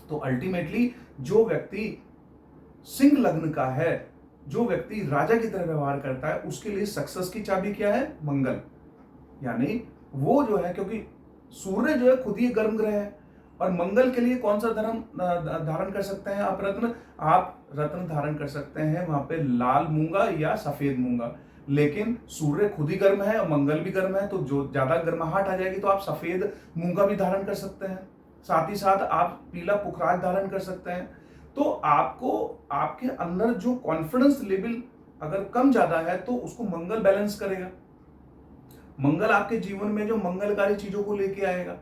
तो अल्टीमेटली जो व्यक्ति सिंह लग्न का है, जो व्यक्ति राजा की तरह व्यवहार करता है, उसके लिए सक्सेस की चाबी क्या है? मंगल। यानी वो जो है, क्योंकि सूर्य जो है खुद ही गर्म ग्रह है, और मंगल के लिए कौन सा धर्म धारण कर सकते हैं आप? रत्न। आप रत्न धारण कर सकते हैं वहां पे लाल मूंगा या सफेद मूंगा। लेकिन सूर्य खुद ही गर्म है और मंगल भी गर्म है, तो जो ज्यादा गर्माहट आ जाएगी तो आप सफेद मूंगा भी धारण कर सकते हैं। साथ ही साथ आप पीला पुखराज धारण कर सकते हैं। तो आपको आपके अंदर जो कॉन्फिडेंस लेवल अगर कम ज्यादा है तो उसको मंगल बैलेंस करेगा। मंगल आपके जीवन में जो मंगलकारी चीजों को लेके आएगा,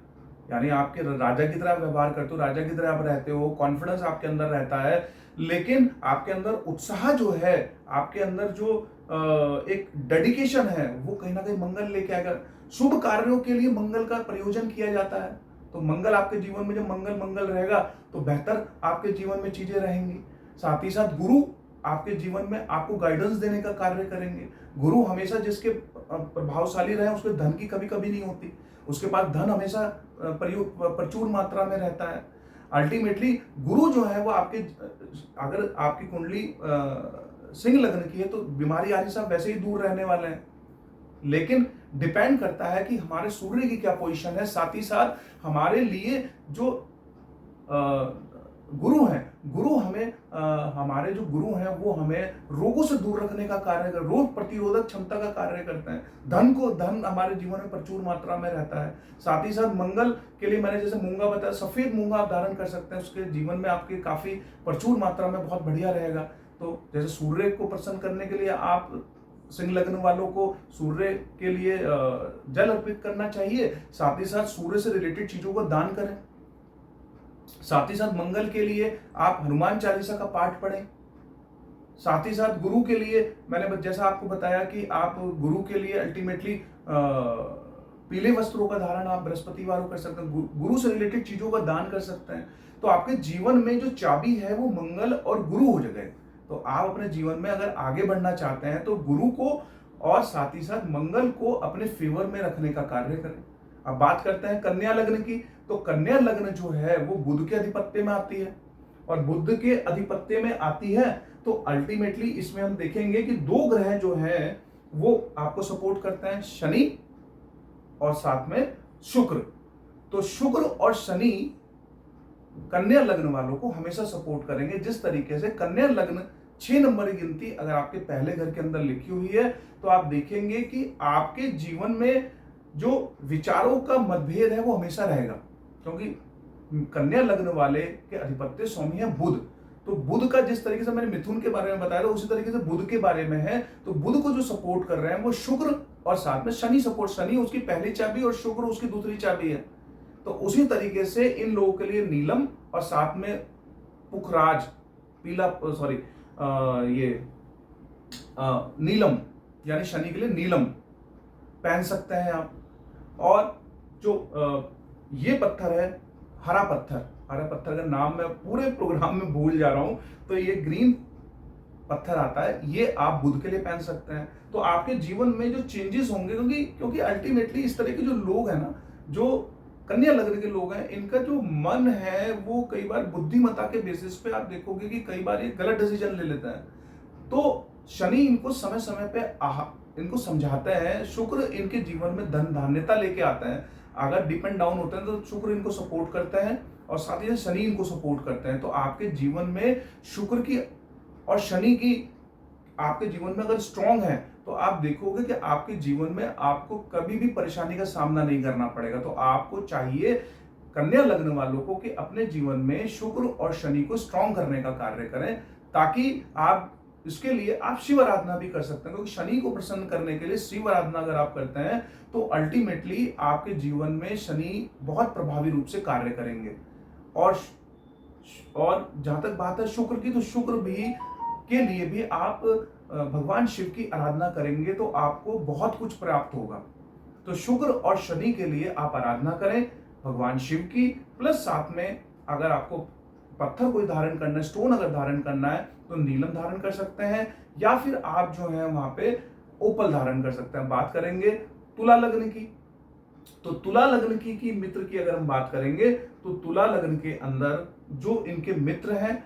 यानी आपके राजा की तरह व्यवहार करते हो, राजा की तरह आप रहते हो, कॉन्फिडेंस आपके अंदर रहता है, लेकिन आपके अंदर उत्साह जो है, आपके अंदर जो एक डेडिकेशन है, वो कहीं ना कहीं मंगल लेके आएगा। शुभ कार्यों के लिए मंगल का प्रयोजन किया जाता है। तो मंगल आपके जीवन में जब मंगल मंगल रहेगा तो बेहतर आपके जीवन में चीजें रहेंगी। साथ ही साथ गुरु आपके जीवन में आपको गाइडेंस देने का कार्य करेंगे। गुरु हमेशा जिसके प्रभावशाली रहे उसके धन की कभी कभी नहीं होती, उसके पास धन हमेशा प्रचुर मात्रा में रहता है। अल्टीमेटली गुरु जो है वो आपके, अगर आपकी कुंडली सिंह लग्न की है तो बीमारी आदि सब वैसे ही दूर रहने वाले हैं, लेकिन डिपेंड करता है कि हमारे सूर्य की क्या पोजीशन है। साथ ही साथ हमारे लिए जो गुरु हैं, गुरु हमें हमारे जो गुरु हैं वो हमें रोगों से दूर रखने का कार्य कर, रोग प्रतिरोधक क्षमता का कार्य करते हैं। धन हमारे जीवन में प्रचुर मात्रा में रहता है। साथ ही साथ मंगल के लिए मैंने जैसे मूंगा बताया, सफेद मूंगा आप धारण कर सकते हैं, उसके जीवन में आपके काफी प्रचुर मात्रा में बहुत बढ़िया रहेगा। तो जैसे सूर्य को प्रसन्न करने के लिए आप सिंह लग्न वालों को सूर्य के लिए जल अर्पित करना चाहिए। साथ ही साथ सूर्य से रिलेटेड चीजों को दान करें। साथ ही साथ मंगल के लिए आप हनुमान चालीसा का पाठ पढ़ें। साथ ही साथ गुरु के लिए मैंने जैसा आपको बताया कि आप गुरु के लिए अल्टीमेटली पीले वस्त्रों का धारण आप बृहस्पतिवार को कर सकते हैं, गुरु से रिलेटेड चीजों का दान कर सकते हैं। तो आपके जीवन में जो चाबी है वो मंगल और गुरु हो जाए। तो आप अपने जीवन में अगर आगे बढ़ना चाहते हैं तो गुरु को और साथ ही साथ मंगल को अपने फेवर में रखने का कार्य करें। अब बात करते हैं कन्या लग्न की। तो कन्या लग्न जो है वो बुध के अधिपत्य में आती है, और बुध के अधिपत्य में आती है तो अल्टीमेटली इसमें हम देखेंगे कि दो ग्रह जो है वो आपको सपोर्ट करते हैं, शनि और साथ में शुक्र। तो शुक्र और शनि कन्या लग्न वालों को हमेशा सपोर्ट करेंगे। जिस तरीके से कन्या लग्न 6 नंबर की गिनती अगर आपके पहले घर के अंदर लिखी हुई है तो आप देखेंगे कि आपके जीवन में जो विचारों का मतभेद है वो हमेशा रहेगा, क्योंकि कन्या लग्न वाले के अधिपत्य स्वामी है बुध। तो बुध का जिस तरीके से मैंने मिथुन के बारे में बताया था उसी तरीके से बुध के बारे में है। तो बुध को जो सपोर्ट कर रहे हैं वो शुक्र और साथ में शनि सपोर्ट, शनि उसकी पहली चाबी और शुक्र उसकी दूसरी चाबी है। तो उसी तरीके से इन लोगों के लिए नीलम और साथ में पुखराज, पीला सॉरी नीलम, यानी शनि के लिए नीलम पहन सकते हैं आप। और जो ये पत्थर है हरा पत्थर का नाम मैं पूरे प्रोग्राम में भूल जा रहा हूं, तो ये ग्रीन पत्थर आता है, ये आप बुध के लिए पहन सकते हैं। तो आपके जीवन में जो चेंजेस होंगे, क्योंकि अल्टीमेटली इस तरह के जो लोग हैं ना, जो कन्या लग्न के लोग हैं, इनका जो मन है वो कई बार बुद्धिमत्ता के बेसिस पे आप देखोगे कि कई बार ये गलत डिसीजन ले लेते हैं। तो शनि इनको समय समय पे इनको समझाते हैं, शुक्र इनके जीवन में धन धान्यता लेके आते हैं। अगर डिपेंड डाउन होते हैं तो शुक्र इनको सपोर्ट करते हैं और साथ ही शनि इनको सपोर्ट करते हैं। तो आपके जीवन में शुक्र की और शनि की आपके जीवन में अगर स्ट्रांग है तो आप देखोगे कि आपके जीवन में आपको कभी भी परेशानी का सामना नहीं करना पड़ेगा। तो आपको चाहिए कन्या लग्न वालों को कि अपने जीवन में शुक्र और शनि को स्ट्रांग करने का कार्य करें, ताकि आप इसके लिए आप शिव आराधना भी कर सकते हैं, क्योंकि शनि को प्रसन्न करने के लिए शिव आराधना अगर आप करते हैं तो अल्टीमेटली आपके जीवन में शनि बहुत प्रभावी रूप से कार्य करेंगे। और जहां तक बात है शुक्र की, तो शुक्र भी के लिए भी आप भगवान शिव की आराधना करेंगे तो आपको बहुत कुछ प्राप्त होगा। तो शुक्र और शनि के लिए आप आराधना करें भगवान शिव की, प्लस साथ में अगर आपको पत्थर कोई धारण करना है, स्टोन अगर धारण करना है तो नीलम धारण कर सकते हैं, या फिर आप जो है वहां पे ओपल धारण कर सकते हैं। बात करेंगे तुला लग्न की, तो तुला लग्न की मित्र की अगर हम बात करेंगे तो तुला लग्न के अंदर जो इनके मित्र हैं,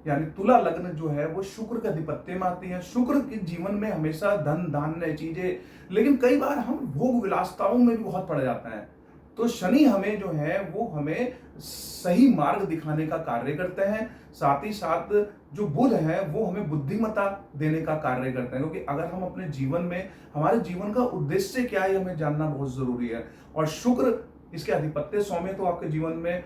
यानी तुला लग्न जो है वो शुक्र के अधिपत्य में आती है। शुक्र के जीवन में हमेशा धन धान्य चीजें, लेकिन कई बार हम भोग विलासताओं में भी बहुत पड़ जाते हैं। तो शनि हमें जो है वो हमें सही मार्ग दिखाने का कार्य करते हैं। साथ ही साथ जो बुध है वो हमें बुद्धिमत्ता देने का कार्य करते हैं, क्योंकि अगर हम अपने जीवन में, हमारे जीवन का उद्देश्य क्या है हमें जानना बहुत जरूरी है। और शुक्र इसके अधिपत्य सौम्य तो आपके जीवन में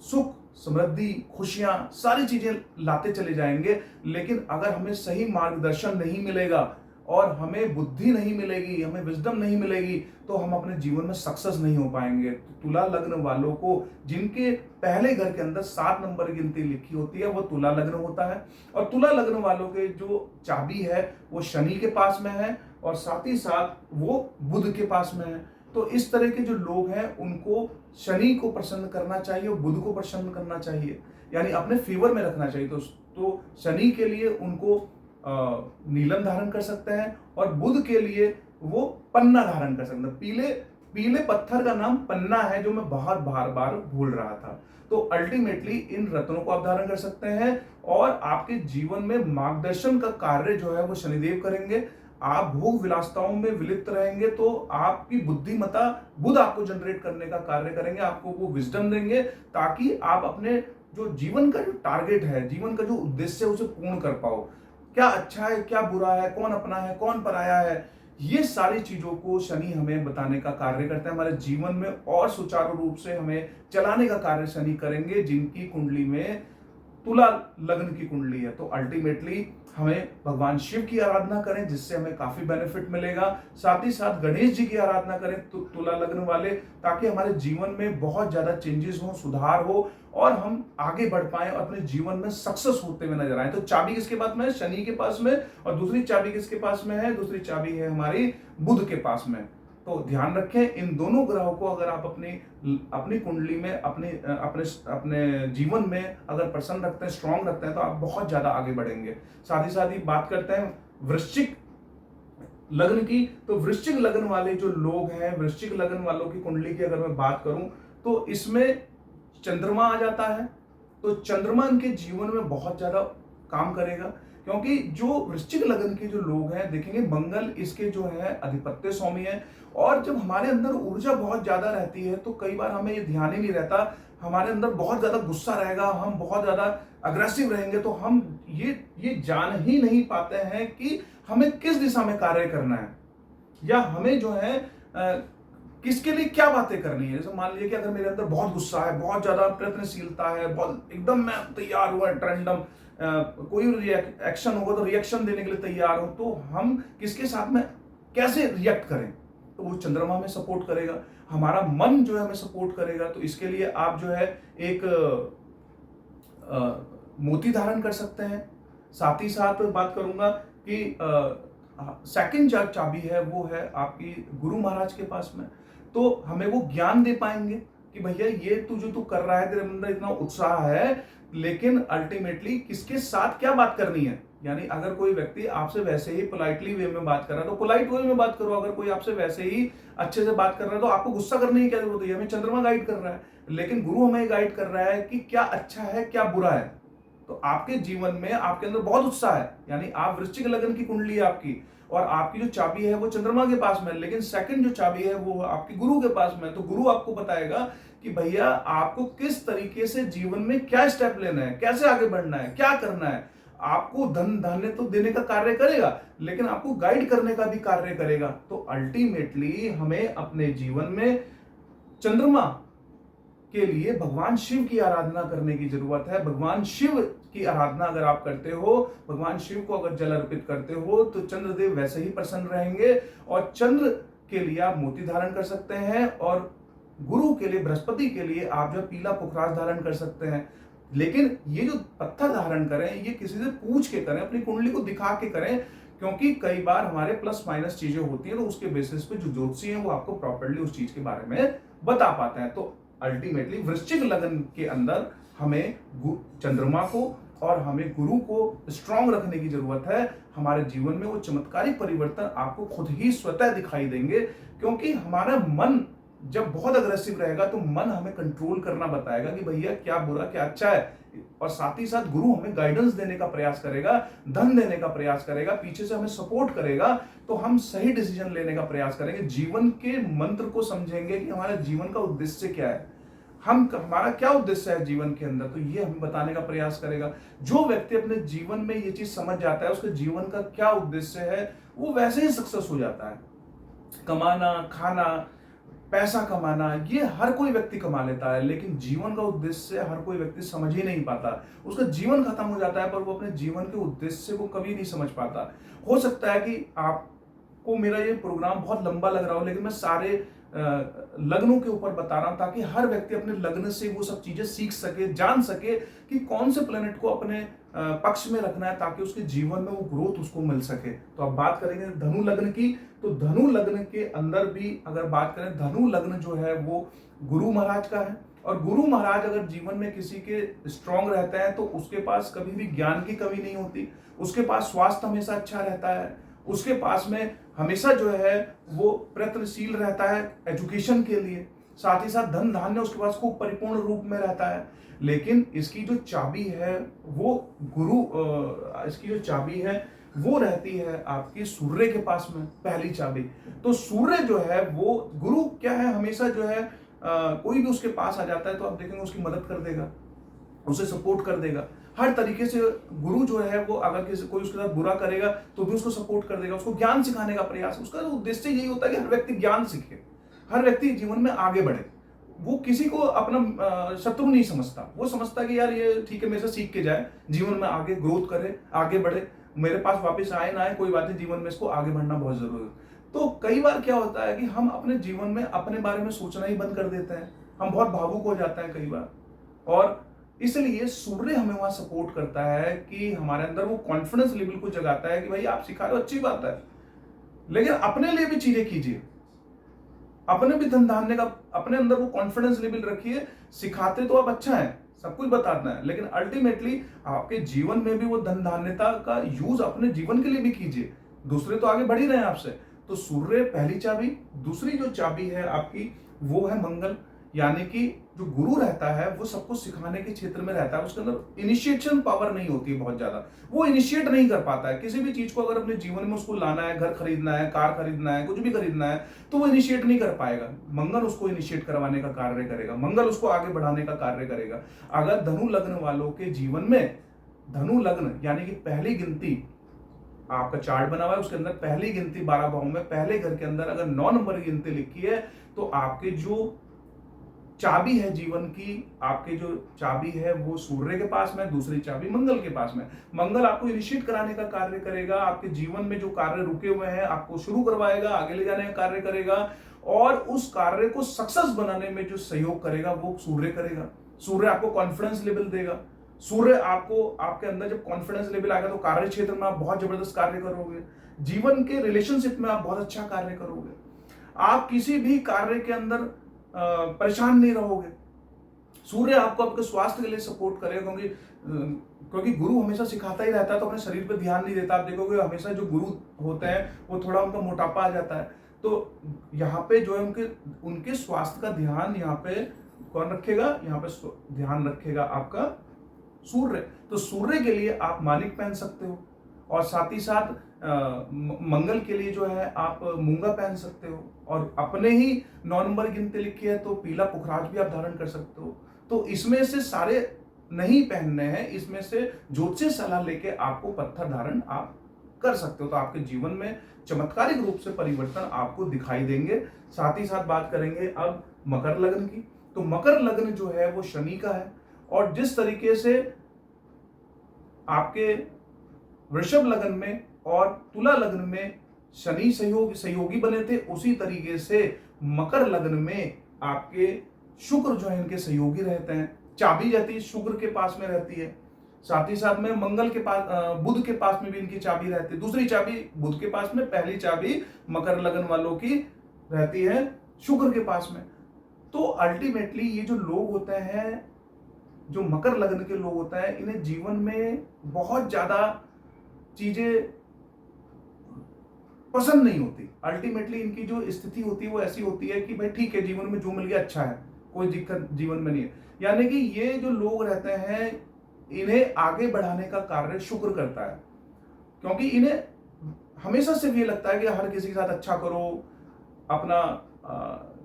सुख, समृद्धि, खुशियां, सारी चीजें लाते चले जाएंगे। लेकिन अगर हमें सही मार्गदर्शन नहीं मिलेगा और हमें बुद्धि नहीं मिलेगी, हमें विजडम नहीं मिलेगी, तो हम अपने जीवन में सक्सेस नहीं हो पाएंगे। तो तुला लग्न वालों को जिनके पहले घर के अंदर 7 नंबर गिनती लिखी होती है वो तुला लग्न होता है। और तुला लग्न वालों के जो चाबी है वो शनि के पास में है और साथ ही साथ वो बुध के पास में है। तो इस तरह के जो लोग हैं उनको शनि को प्रसन्न करना चाहिए और बुध को प्रसन्न करना चाहिए, यानी अपने फेवर में रखना चाहिए। तो शनि के लिए उनको नीलम धारण कर सकते हैं और बुध के लिए वो पन्ना धारण कर सकते हैं। पीले पत्थर का नाम पन्ना है, जो मैं बार बार भूल रहा था। तो अल्टीमेटली इन रत्नों को आप धारण कर सकते हैं और आपके जीवन में मार्गदर्शन का कार्य जो है वो शनिदेव करेंगे। आप भोग विलासताओं में विलिप्त रहेंगे तो आपकी बुद्धिमत्ता बुध आपको जनरेट करने का कार्य करेंगे, आपको वो विजडम देंगे ताकि आप अपने जो जीवन का जो टारगेट है, जीवन का जो उद्देश्य है उसे पूर्ण कर पाओ। क्या अच्छा है, क्या बुरा है, कौन अपना है, कौन पराया है, ये सारी चीजों को शनि हमें बताने का कार्य करते हैं। हमारे जीवन में और सुचारू रूप से हमें चलाने का कार्य शनि करेंगे जिनकी कुंडली में तुला लग्न की कुंडली है। तो अल्टीमेटली हमें भगवान शिव की आराधना करें जिससे हमें काफी बेनिफिट मिलेगा। साथ ही साथ गणेश जी की आराधना करें तुला लग्न वाले, ताकि हमारे जीवन में बहुत ज्यादा चेंजेस हो, सुधार हो और हम आगे बढ़ पाए और अपने जीवन में सक्सेस होते हुए नजर आए। तो चाबी किसके पास में है? शनि के पास में। और दूसरी चाबी किसके पास में है? दूसरी चाबी है हमारी बुध के पास में। तो ध्यान रखें, इन दोनों ग्रहों को अगर आप अपनी कुंडली में अपने जीवन में अगर प्रसन्न रखते हैं, स्ट्रांग रखते हैं, तो आप बहुत ज्यादा आगे बढ़ेंगे। साथ ही बात करते हैं वृश्चिक लग्न की। तो वृश्चिक लग्न वाले जो लोग हैं, वृश्चिक लग्न वालों की कुंडली की अगर मैं बात करूं तो इसमें चंद्रमा आ जाता है। तो चंद्रमा इनके जीवन में बहुत ज्यादा काम करेगा, क्योंकि जो वृश्चिक लग्न के जो लोग हैं देखेंगे मंगल इसके जो है अधिपत्य स्वामी है। और जब हमारे अंदर ऊर्जा बहुत ज्यादा रहती है तो कई बार हमें ये ध्यान ही नहीं रहता, हमारे अंदर बहुत ज्यादा गुस्सा रहेगा, हम बहुत ज्यादा अग्रेसिव रहेंगे, तो हम ये जान ही नहीं पाते हैं कि हमें किस दिशा में कार्य करना है या हमें जो है किसके लिए क्या बातें करनी है। जैसे मान लीजिए कि अगर मेरे अंदर बहुत गुस्सा है, बहुत ज्यादा प्रयत्नशीलता है, बहुत एकदम मैं तैयार हुआ ट्रेंडम, कोई एक्शन होगा तो रिएक्शन देने के लिए तैयार हो, तो हम किसके साथ में कैसे रिएक्ट करें, तो वो चंद्रमा में सपोर्ट करेगा। हमारा मन जो है हमें सपोर्ट करेगा। तो इसके लिए आप जो है एक मोती धारण कर सकते हैं। साथ ही साथ बात करूंगा कि सेकंड जो चाबी है वो है आपकी गुरु महाराज के पास में। तो हमें वो ज्ञान दे पाएंगे कि भैया ये तू जो तू कर रहा है, तेरे अंदर इतना उत्साह है, लेकिन अल्टीमेटली किसके साथ क्या बात करनी है। यानी अगर कोई व्यक्ति आपसे वैसे ही पोलाइटली वे में बात कर रहा है तो पोलाइट वे में बात करो। अगर कोई आपसे वैसे ही अच्छे से बात कर रहा है तो आपको गुस्सा करने की क्या जरूरत है। हमें चंद्रमा गाइड कर रहा है, लेकिन गुरु हमें गाइड कर रहा है कि क्या अच्छा है, क्या बुरा है। तो आपके जीवन में आपके अंदर बहुत उत्साह है, यानी आप वृश्चिक लग्न की कुंडली है आपकी, और आपकी जो चाबी है वो चंद्रमा के पास में, लेकिन सेकंड जो चाबी है वो आपकी गुरु के पास में। तो गुरु आपको बताएगा कि भैया आपको किस तरीके से जीवन में क्या स्टेप लेना है, कैसे आगे बढ़ना है, क्या करना है। आपको धन धान्य तो देने का कार्य करेगा, लेकिन आपको गाइड करने का भी कार्य करेगा। तो अल्टीमेटली हमें अपने जीवन में चंद्रमा के लिए भगवान शिव की आराधना करने की जरूरत है। भगवान शिव की आराधना अगर आप करते हो, भगवान शिव को अगर जल अर्पित करते हो, तो चंद्रदेव वैसे ही प्रसन्न रहेंगे। और चंद्र के लिए आप मोती धारण कर सकते हैं, और गुरु के लिए, बृहस्पति के लिए आप जो पीला पुखराज धारण कर सकते हैं। लेकिन ये जो पत्थर धारण करें, ये किसी से पूछ के करें, अपनी कुंडली को दिखा के करें, क्योंकि कई बार हमारे प्लस माइनस चीजें होती हैं, तो उसके बेसिस पे जो ज्योतिषी हैं वो आपको प्रॉपर्ली उस चीज के बारे में बता पाते हैं। तो अल्टीमेटली वृश्चिक लगन के अंदर हमें चंद्रमा को और हमें गुरु को स्ट्रांग रखने की जरूरत है। हमारे जीवन में वो चमत्कारिक परिवर्तन आपको खुद ही स्वतः दिखाई देंगे, क्योंकि हमारा मन जब बहुत अग्रेसिव रहेगा तो मन हमें कंट्रोल करना बताएगा कि भैया क्या बुरा क्या अच्छा है, और साथ ही साथ गुरु हमें गाइडेंस देने का प्रयास करेगा, धन देने का प्रयास करेगा, पीछे से हमें सपोर्ट करेगा, तो हम सही डिसीजन लेने का प्रयास करेंगे, जीवन के मंत्र को समझेंगे कि हमारे जीवन का उद्देश्य क्या है, हमारा क्या उद्देश्य है जीवन के अंदर, तो ये हमें बताने का प्रयास करेगा। जो व्यक्ति अपने जीवन में ये चीज समझ जाता है उसके जीवन का क्या उद्देश्य है, वो वैसे ही सक्सेस हो जाता है। कमाना, खाना, पैसा कमाना, ये हर कोई व्यक्ति कमा लेता है, लेकिन जीवन का उद्देश्य हर कोई व्यक्ति समझ ही नहीं पाता। उसका जीवन खत्म हो जाता है, पर वो अपने जीवन के उद्देश्य को कभी नहीं समझ पाता। हो सकता है कि आपको मेरा ये प्रोग्राम बहुत लंबा लग रहा हो, लेकिन मैं सारे लग्नों के ऊपर बता रहा हूं, ताकि हर व्यक्ति अपने लग्न से वो सब चीजें सीख सके, जान सके कि कौन से प्लेनेट को अपने पक्ष में रखना है, ताकि उसके जीवन में वो ग्रोथ उसको मिल सके। तो अब बात करेंगे धनु लग्न की। तो धनु लग्न के अंदर भी अगर बात करें, धनु लग्न जो है वो गुरु महाराज का है, और गुरु महाराज अगर जीवन में किसी के स्ट्रांग रहते हैं तो उसके पास कभी भी ज्ञान की कमी नहीं होती, उसके पास स्वास्थ्य हमेशा अच्छा रहता है, उसके पास में हमेशा जो है वो प्रयत्नशील रहता है एजुकेशन के लिए, साथ ही साथ धन धान्य उसके पास खूब परिपूर्ण रूप में रहता है। लेकिन इसकी जो चाबी है वो इसकी जो चाबी है वो रहती है आपकी सूर्य के पास में, पहली चाबी। तो सूर्य जो है वो गुरु क्या है, हमेशा जो है कोई भी उसके पास आ जाता है तो आप देखेंगे उसकी मदद कर देगा, उसे सपोर्ट कर देगा हर तरीके से। गुरु जो है वो अगर किसी कोई उसके साथ बुरा करेगा तो भी उसको सपोर्ट कर देगा, उसको ज्ञान सिखाने का प्रयास। उसका उद्देश्य यही होता है कि हर व्यक्ति ज्ञान सीखे, हर व्यक्ति जीवन में आगे बढ़े। वो किसी को अपना शत्रु नहीं समझता, वो समझता कि यार ये ठीक है, मेरे से सीख के जाए, जीवन में आगे ग्रोथ करे, आगे बढ़े, मेरे पास वापस आए ना आए कोई बात नहीं, जीवन में इसको आगे बढ़ना बहुत जरूरी है। तो कई बार क्या होता है कि हम अपने जीवन में अपने बारे में सोचना ही बंद कर देते हैं, हम बहुत भावुक हो जाते हैं कई बार, और इसलिए सूर्य हमें वहां सपोर्ट करता है कि हमारे अंदर वो कॉन्फिडेंस लेवल को जगाता है कि भाई आप सिखा रहे हो, अच्छी बात है, लेकिन अपने लिए भी चीजें कीजिए, अपने भी धन धान्य का अपने अंदर वो कॉन्फिडेंस लेवल रखिए। सिखाते तो आप अच्छा है, सब कुछ बताना है, लेकिन अल्टीमेटली आपके जीवन में भी वो धन धान्यता का यूज अपने जीवन के लिए भी कीजिए। दूसरे तो आगे बढ़ ही रहे हैं आपसे। तो सूर्य पहली चाबी। दूसरी जो चाबी है आपकी वो है मंगल, यानी कि जो गुरु रहता है वो सबको सिखाने के क्षेत्र में रहता है, उसके अंदर इनिशिएशन पावर नहीं होती है बहुत ज्यादा, वो इनिशिएट नहीं कर पाता है किसी भी चीज को। अगर अपने जीवन में उसको लाना है, घर खरीदना है, कार खरीदना है, कुछ भी खरीदना है, तो वो इनिशिएट नहीं कर पाएगा। मंगल उसको इनिशिएट करवाने का कार्य करेगा, मंगल उसको आगे बढ़ाने का कार्य करेगा। अगर धनु लग्न वालों के जीवन में, धनु लग्न यानी कि पहली गिनती आपका चार्ट बना हुआ है, उसके अंदर पहली गिनती 12 भावों में पहले घर के अंदर अगर 9 नंबर की गिनती लिखी है, तो आपके जो चाबी है जीवन की, आपके जो चाबी है वो सूर्य के पास में, दूसरी चाबी मंगल के पास में। मंगल आपको इनिशिएट कराने का कार्य करेगा, आपके जीवन में जो कार्य रुके हुए हैं आपको शुरू करवाएगा, आगे ले जाने का कार्य करेगा, और उस कार्य को सक्सेस बनाने में जो सहयोग करेगा वो सूर्य करेगा। सूर्य आपको कॉन्फिडेंस लेवल देगा। सूर्य आपको, आपके अंदर जब कॉन्फिडेंस लेवल आएगा तो कार्य क्षेत्र में आप बहुत जबरदस्त कार्य करोगे, जीवन के रिलेशनशिप में आप बहुत अच्छा कार्य करोगे, आप किसी भी कार्य के अंदर परेशान नहीं रहोगे। सूर्य आपको आपके स्वास्थ्य के लिए सपोर्ट करेगा, क्योंकि गुरु हमेशा सिखाता ही रहता है तो अपने शरीर पे ध्यान नहीं देता। आप देखोगे हमेशा जो गुरु होते हैं वो थोड़ा उनका मोटापा आ जाता है, तो यहाँ पे जो है उनके स्वास्थ्य का ध्यान यहाँ पे कौन रखेगा, यहाँ पे ध्यान रखेगा आपका सूर्य। तो सूर्य के लिए आप मानिक पहन सकते हो, और साथ ही साथ मंगल के लिए जो है आप मूंगा पहन सकते हो, और अपने ही 9 नंबर गिनती लिखी है तो पीला पुखराज भी आप धारण कर सकते हो। तो इसमें से सारे नहीं पहनने हैं, इसमें से ज्योतिष सलाह लेके आपको पत्थर धारण आप कर सकते हो, तो आपके जीवन में चमत्कारिक रूप से परिवर्तन आपको दिखाई देंगे। साथ ही साथ बात करेंगे अब मकर लग्न की। तो मकर लग्न जो है वो शनि का है, और जिस तरीके से आपके वृषभ लग्न में और तुला लग्न में शनि सहयोगी बने थे, उसी तरीके से मकर लग्न में आपके शुक्र जो है इनके सहयोगी रहते हैं। चाबी रहती है शुक्र के पास में रहती है, साथ ही साथ में मंगल के पास, बुध के पास में भी इनकी चाबी रहती है। दूसरी चाबी बुध के पास में, पहली चाबी मकर लग्न वालों की रहती है शुक्र के पास में। तो अल्टीमेटली ये जो लोग होते हैं, जो मकर लग्न के लोग होते हैं, इन्हें जीवन में बहुत ज्यादा चीजें पसंद नहीं होती। अल्टीमेटली इनकी जो स्थिति होती है वो ऐसी होती है कि भाई ठीक है, जीवन में जो मिल गया अच्छा है, कोई दिक्कत जीवन में नहीं है। यानी कि ये जो लोग रहते हैं, इन्हें आगे बढ़ाने का कार्य शुक्र करता है, क्योंकि इन्हें हमेशा से ये लगता है कि हर किसी के साथ अच्छा करो, अपना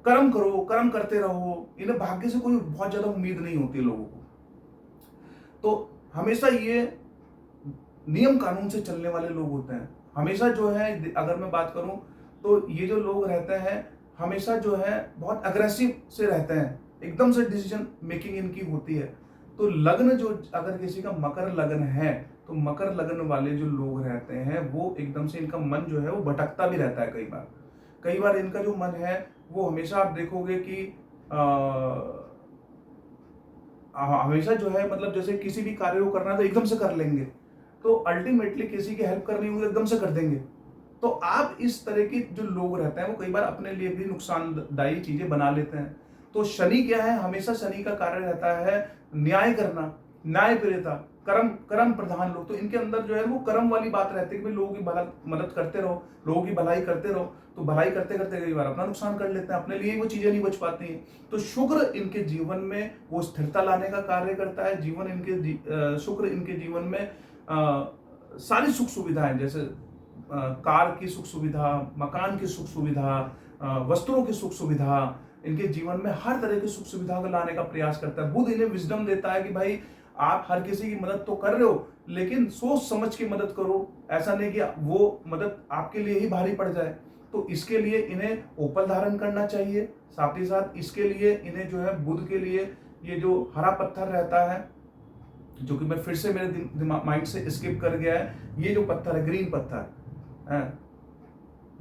कर्म करो, कर्म करते रहो। इन्हें भाग्य से कोई बहुत ज्यादा उम्मीद नहीं होती लोगों को। तो हमेशा ये नियम कानून से चलने वाले लोग होते हैं। हमेशा जो है, अगर मैं बात करूं तो ये जो लोग रहते हैं हमेशा जो है बहुत अग्रेसिव से रहते हैं, एकदम से डिसीजन मेकिंग इनकी होती है। तो लग्न जो अगर किसी का मकर लग्न है, तो मकर लग्न वाले जो लोग रहते हैं वो एकदम से इनका मन जो है वो भटकता भी रहता है। कई बार इनका जो मन है वो हमेशा आप देखोगे कि हमेशा जो है, मतलब जैसे किसी भी कार्य को करना है तो एकदम से कर लेंगे, तो अल्टीमेटली किसी की हेल्प करनी होगी एकदम से कर देंगे। तो आप इस तरह के जो लोग रहते हैं वो कई बार अपने लिए भी नुकसानदायी चीजें बना लेते हैं। तो शनि क्या है, हमेशा शनि का कार्य रहता है न्याय करना, न्याय प्रेरिता, कर्म प्रधान लोग। तो इनके अंदर जो है वो कर्म वाली बात रहती है कि लोगों की मदद करते रहो, लोगों की भलाई करते रहो। तो भलाई करते करते कई बार अपना नुकसान कर लेते हैं, अपने लिए वो चीजें नहीं बच पाती हैं। तो शुक्र इनके जीवन में वो स्थिरता लाने का कार्य करता है। शुक्र इनके जीवन में सारी सुख सुविधाएं, जैसे कार की सुख सुविधा, मकान की सुख सुविधा, वस्त्रों की सुख सुविधा, इनके जीवन में हर तरह की सुख सुविधा को लाने का प्रयास करता है। बुध इन्हें विजडम देता है कि भाई आप हर किसी की मदद तो कर रहे हो, लेकिन सोच समझ के मदद करो, ऐसा नहीं कि वो मदद आपके लिए ही भारी पड़ जाए। तो इसके लिए इन्हें ओपल धारण करना चाहिए। साथ ही साथ इसके लिए इन्हें जो है बुध के लिए ये जो हरा पत्थर रहता है, जो कि मैं फिर से मेरे माइंड से स्किप कर गया है, ये जो पत्थर है ग्रीन पत्थर है,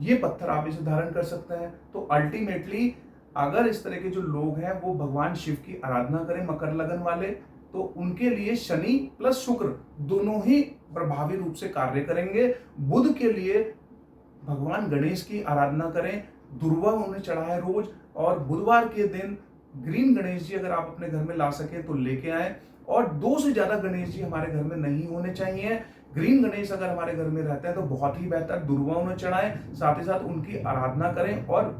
ये पत्थर आप इसे धारण कर सकते हैं। तो अल्टीमेटली अगर इस तरह के जो लोग हैं वो भगवान शिव की आराधना करें, मकर लगन वाले, तो उनके लिए शनि प्लस शुक्र दोनों ही प्रभावी रूप से कार्य करेंगे। बुध के लिए भगवान गणेश की आराधना करें, दुर्वा उन्हें चढ़ाएं रोज, और बुधवार के दिन ग्रीन गणेश जी अगर आप अपने घर में ला सके तो लेके आए। और 2 से ज्यादा गणेश जी हमारे घर में नहीं होने चाहिए। ग्रीन गणेश अगर हमारे घर में रहते हैं तो बहुत ही बेहतर, दुर्वा उन्हें चढ़ाएं, साथ ही साथ उनकी आराधना करें और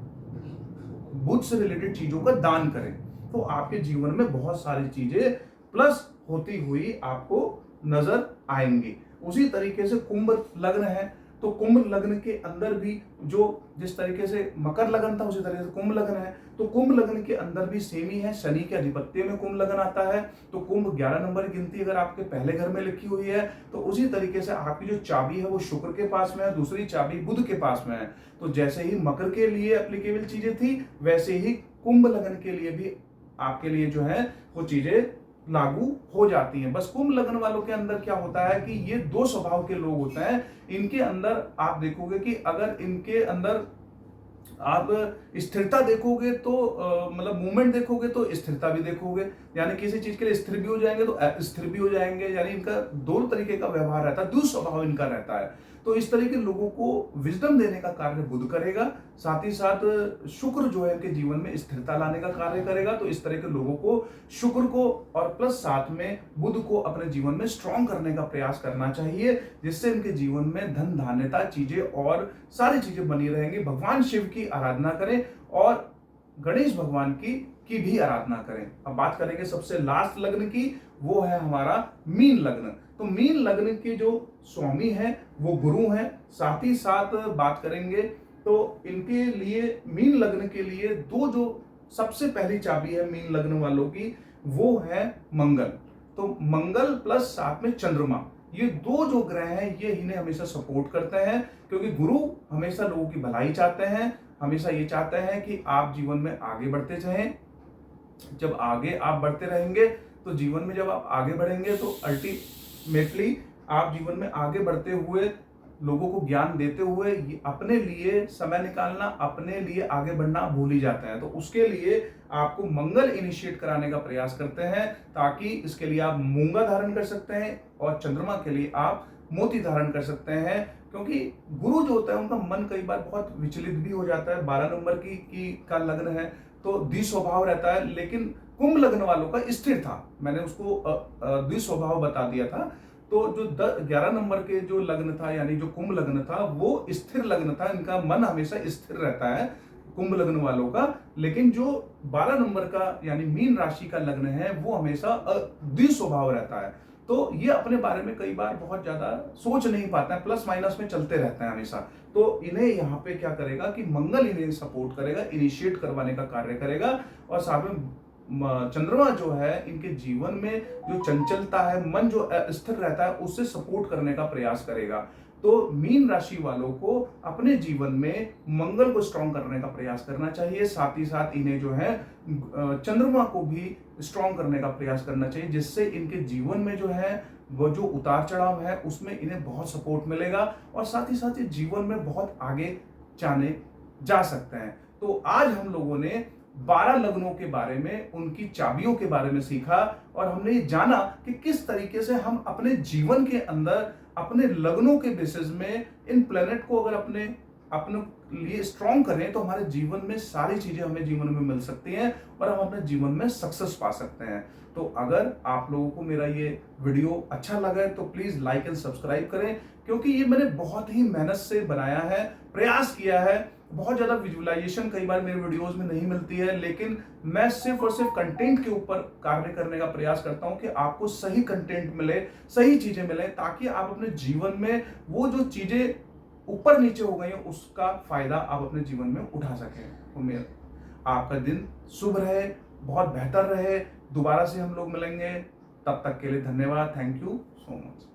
बुध से रिलेटेड चीजों का दान करें। तो आपके जीवन में बहुत सारी चीजें प्लस होती हुई आपको नजर आएंगी। उसी तरीके से कुंभ लग्न है, तो कुंभ लग्न के अंदर भी जो जिस तरीके से मकर लग्न था उसी तरीके से कुंभ लग्न है। तो कुंभ लग्न के अंदर भी सेम ही है, शनि के अधिपत्य में कुंभ लग्न आता है। तो कुंभ 11 नंबर की गिनती अगर आपके पहले घर में लिखी हुई है, तो उसी तरीके से आपकी जो चाबी है वो शुक्र के पास में है, दूसरी चाबी बुध के पास में है। तो जैसे ही मकर के लिए एप्लीकेबल चीजें थी, वैसे ही कुंभ लग्न के लिए भी आपके लिए जो है वो चीजें लागू हो जाती हैं। बस कुंभ लग्न वालों के अंदर क्या होता है कि ये 2 स्वभाव के लोग होते हैं। इनके अंदर आप देखोगे कि अगर इनके अंदर आप स्थिरता देखोगे तो मतलब मूवमेंट देखोगे तो स्थिरता भी देखोगे, यानी किसी चीज के लिए स्थिर भी हो जाएंगे तो स्थिर भी हो जाएंगे। यानी इनका 2 तरीके का व्यवहार रहता है, दुस्वभाव इनका रहता है। तो इस तरह के लोगों को विजडम देने का कार्य बुध करेगा, साथ ही साथ शुक्र जो है इनके जीवन में स्थिरता लाने का कार्य करेगा। तो इस तरह के लोगों को शुक्र को और प्लस साथ में बुध को अपने जीवन में स्ट्रॉन्ग करने का प्रयास करना चाहिए, जिससे इनके जीवन में धन धान्यता चीजें और सारी चीजें बनी रहेंगी। भगवान शिव की आराधना करें और गणेश भगवान की भी आराधना करें। अब बात करेंगे सबसे लास्ट लग्न की, वो है हमारा मीन लग्न। तो मीन लग्न के जो स्वामी हैं वो गुरु हैं। साथ ही साथ बात करेंगे तो इनके लिए मीन लग्न के लिए 2 जो सबसे पहली चाबी है मीन लग्न वालों की, वो है मंगल। तो मंगल प्लस साथ में चंद्रमा, ये 2 जो ग्रह हैं ये इन्हें हमेशा सपोर्ट करते हैं, क्योंकि गुरु हमेशा लोगों की भलाई चाहते हैं, हमेशा ये चाहते हैं कि आप जीवन में आगे बढ़ते रहें। जब आगे आप बढ़ते रहेंगे तो जीवन में जब आप आगे बढ़ेंगे तो अल्टीमेटली आप जीवन में आगे बढ़ते हुए, लोगों को ज्ञान देते हुए अपने लिए समय निकालना, अपने लिए आगे बढ़ना भूल ही जाते हैं। तो उसके लिए आपको मंगल इनिशिएट कराने का प्रयास करते हैं, ताकि इसके लिए आप मूंगा धारण कर सकते हैं और चंद्रमा के लिए आप मोती धारण कर सकते हैं। क्योंकि गुरु जो होता है उनका मन कई बार बहुत विचलित भी हो जाता है। 12 नंबर की का लग्न है तो द्विस्वभाव रहता है, लेकिन कुंभ लग्न वालों का स्थिर था। मैंने उसको द्विस्वभाव बता दिया था। तो जो 11 नंबर के जो लग्न था, यानी जो कुंभ लग्न था, वो स्थिर लग्न था। इनका मन हमेशा स्थिर रहता है कुंभ लग्न वालों का। लेकिन जो 12 नंबर का यानी मीन राशि का लग्न है वो हमेशा द्विस्वभाव रहता है। तो ये अपने बारे में कई बार बहुत ज्यादा सोच नहीं पाता है, प्लस माइनस में चलते रहते हैं हमेशा। तो इन्हें यहाँ पे क्या करेगा कि मंगल इन्हें सपोर्ट करेगा, इनिशिएट करवाने का कार्य करेगा। और साथ में चंद्रमा जो है इनके जीवन में जो चंचलता है, मन जो स्थिर रहता है, उससे सपोर्ट करने का प्रयास करेगा। तो मीन राशि वालों को अपने जीवन में मंगल को स्ट्रॉन्ग करने का प्रयास करना चाहिए। साथ ही साथ इन्हें जो है चंद्रमा को भी स्ट्रॉन्ग करने का प्रयास करना चाहिए, जिससे इनके जीवन में जो है वो जो उतार चढ़ाव है उसमें इन्हें बहुत सपोर्ट मिलेगा और साथ ही साथ ये जीवन में बहुत आगे जाने जा सकते हैं। तो आज हम लोगों ने 12 लग्नों के बारे में, उनकी चाबियों के बारे में सीखा और हमने ये जाना कि किस तरीके से हम अपने जीवन के अंदर अपने लग्नों के बेसिस में इन प्लेनेट को अगर अपने लिए स्ट्रॉन्ग करें तो हमारे जीवन में सारी चीजें हमें जीवन में मिल सकती हैं और हम अपने जीवन में सक्सेस पा सकते हैं। तो अगर आप लोगों को मेरा ये वीडियो अच्छा लगा है तो प्लीज लाइक एंड सब्सक्राइब करें, क्योंकि ये मैंने बहुत ही मेहनत से बनाया है, प्रयास किया है। बहुत ज्यादा विजुअलाइजेशन कई बार मेरे वीडियोस में नहीं मिलती है, लेकिन मैं सिर्फ और सिर्फ कंटेंट के ऊपर कार्य करने का प्रयास करता हूं कि आपको सही कंटेंट मिले, सही चीजें मिले, ताकि आप अपने जीवन में वो जो चीजें ऊपर नीचे हो गई हैं उसका फायदा आप अपने जीवन में उठा सकें। उम्मीद आपका दिन शुभ रहे, बहुत बेहतर रहे। दोबारा से हम लोग मिलेंगे, तब तक के लिए धन्यवाद। Thank you so much.